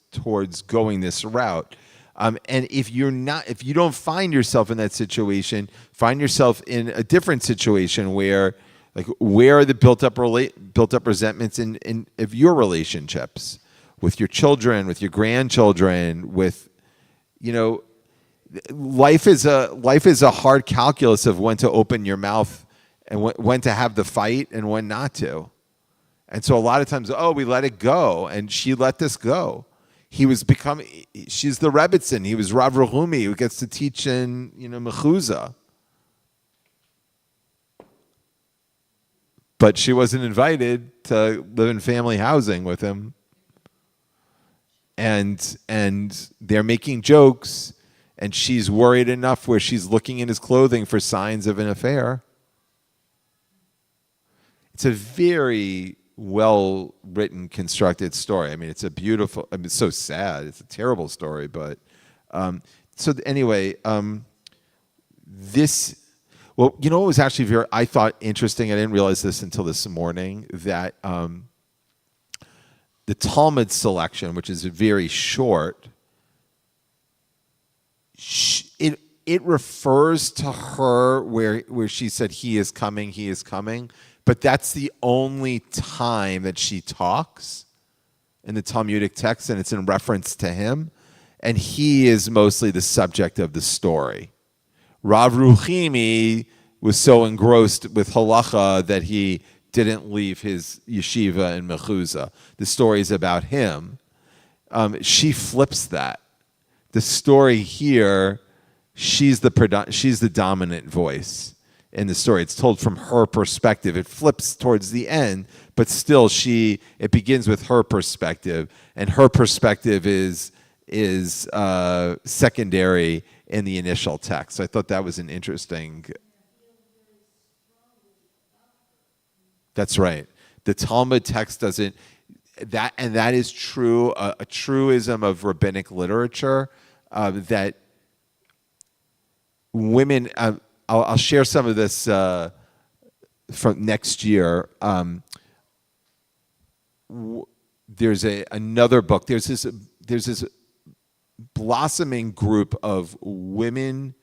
going this route. And if you don't find yourself in that situation, find yourself in a different situation where are the built up resentments in of your relationships with your children, with your grandchildren, with life is a hard calculus of when to open your mouth and when to have the fight and when not to. And so a lot of times, we let it go, and she let this go. She's the Rebbitzin. He was Rav Rehumi, who gets to teach in Mechuzah. But she wasn't invited to live in family housing with him. And they're making jokes, and she's worried enough where she's looking in his clothing for signs of an affair. It's a very well-written, constructed story. It's a beautiful, it's so sad. It's a terrible story, but anyway, this, well, it was actually I thought interesting. I didn't realize this until this morning, that the Talmud selection, which is very short, it refers to her where she said, he is coming, but that's the only time that she talks in the Talmudic text, and it's in reference to him, and he is mostly the subject of the story. Rav Ruchimi was so engrossed with halacha that he didn't leave his yeshiva in Mechuzah. The story is about him. She flips that. The story here, she's the dominant voice in the story. It's told from her perspective. It flips towards the end, but still it begins with her perspective, and her perspective is secondary in the initial text. So I thought that was an interesting. That's right. The Talmud text doesn't, and that is true, a truism of rabbinic literature, that women, I'll share some of this from next year. There's another book. There's this blossoming group of women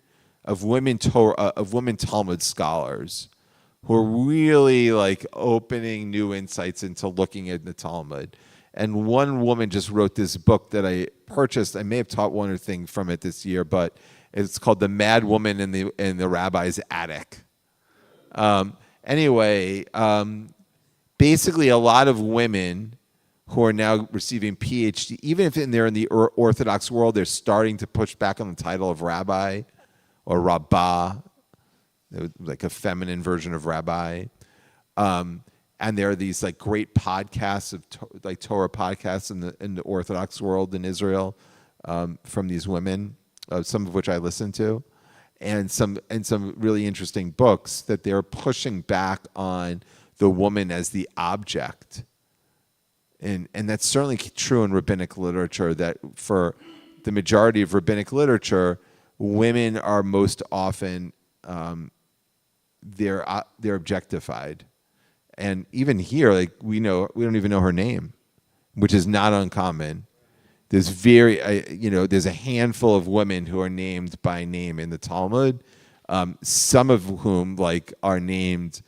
Talmud scholars who are really opening new insights into looking at the Talmud. And one woman just wrote this book that I purchased. I may have taught one or thing from it this year, but it's called "The Mad Woman in the Rabbi's Attic." Basically, a lot of women who are now receiving PhD, even if they're in the Orthodox world, they're starting to push back on the title of rabbi or rabbah, like a feminine version of rabbi. And there are these great podcasts of Torah podcasts in the Orthodox world in Israel from these women. some of which I listened to, and some really interesting books that they're pushing back on the woman as the object. And that's certainly true in rabbinic literature, that for the majority of rabbinic literature, women are most often they're objectified. And even here, like we don't even know her name, which is not uncommon. There's there's a handful of women who are named by name in the Talmud, some of whom are named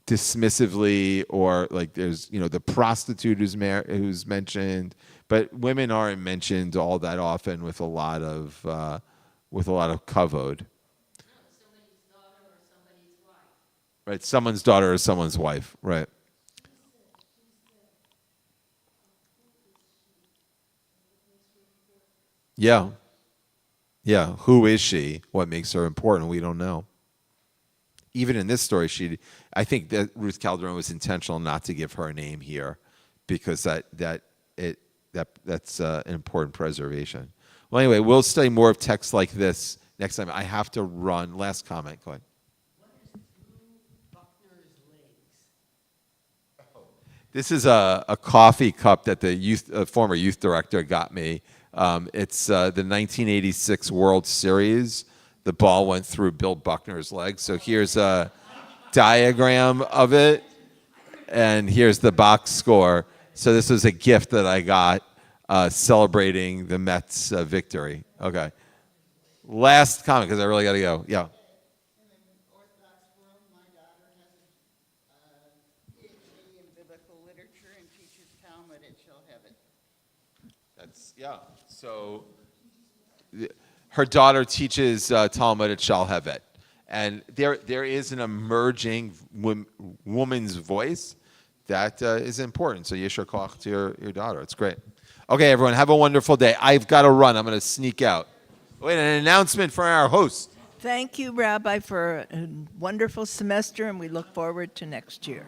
dismissively, or there's the prostitute who's mentioned, but women aren't mentioned all that often with a lot of kavod. Somebody's daughter or somebody's wife. Right, someone's daughter or someone's wife. Right. Yeah. Yeah. Who is she? What makes her important? We don't know. Even in this story, I think that Ruth Calderon was intentional not to give her a name here, because that's an important preservation. Well, anyway, we'll study more of texts like this next time. I have to run. Last comment. Go ahead. What is Drew Buckner's legs? This is a coffee cup that the former youth director got me. It's the 1986 World Series. The ball went through Bill Buckner's legs. So here's a diagram of it, and here's the box score. So this was a gift that I got celebrating the Mets victory. Okay. Last comment, because I really got to go. Yeah. In the Orthodox world, my daughter has a PhD in biblical literature and teaches Talmud at Shalhevet. So her daughter teaches Talmud at Shalhevet, and there is an emerging woman's voice that is important. So yeshar koach to your daughter. It's great. Okay, everyone, have a wonderful day. I've got to run. I'm going to sneak out. Wait, an announcement for our host. Thank you, Rabbi, for a wonderful semester, and we look forward to next year.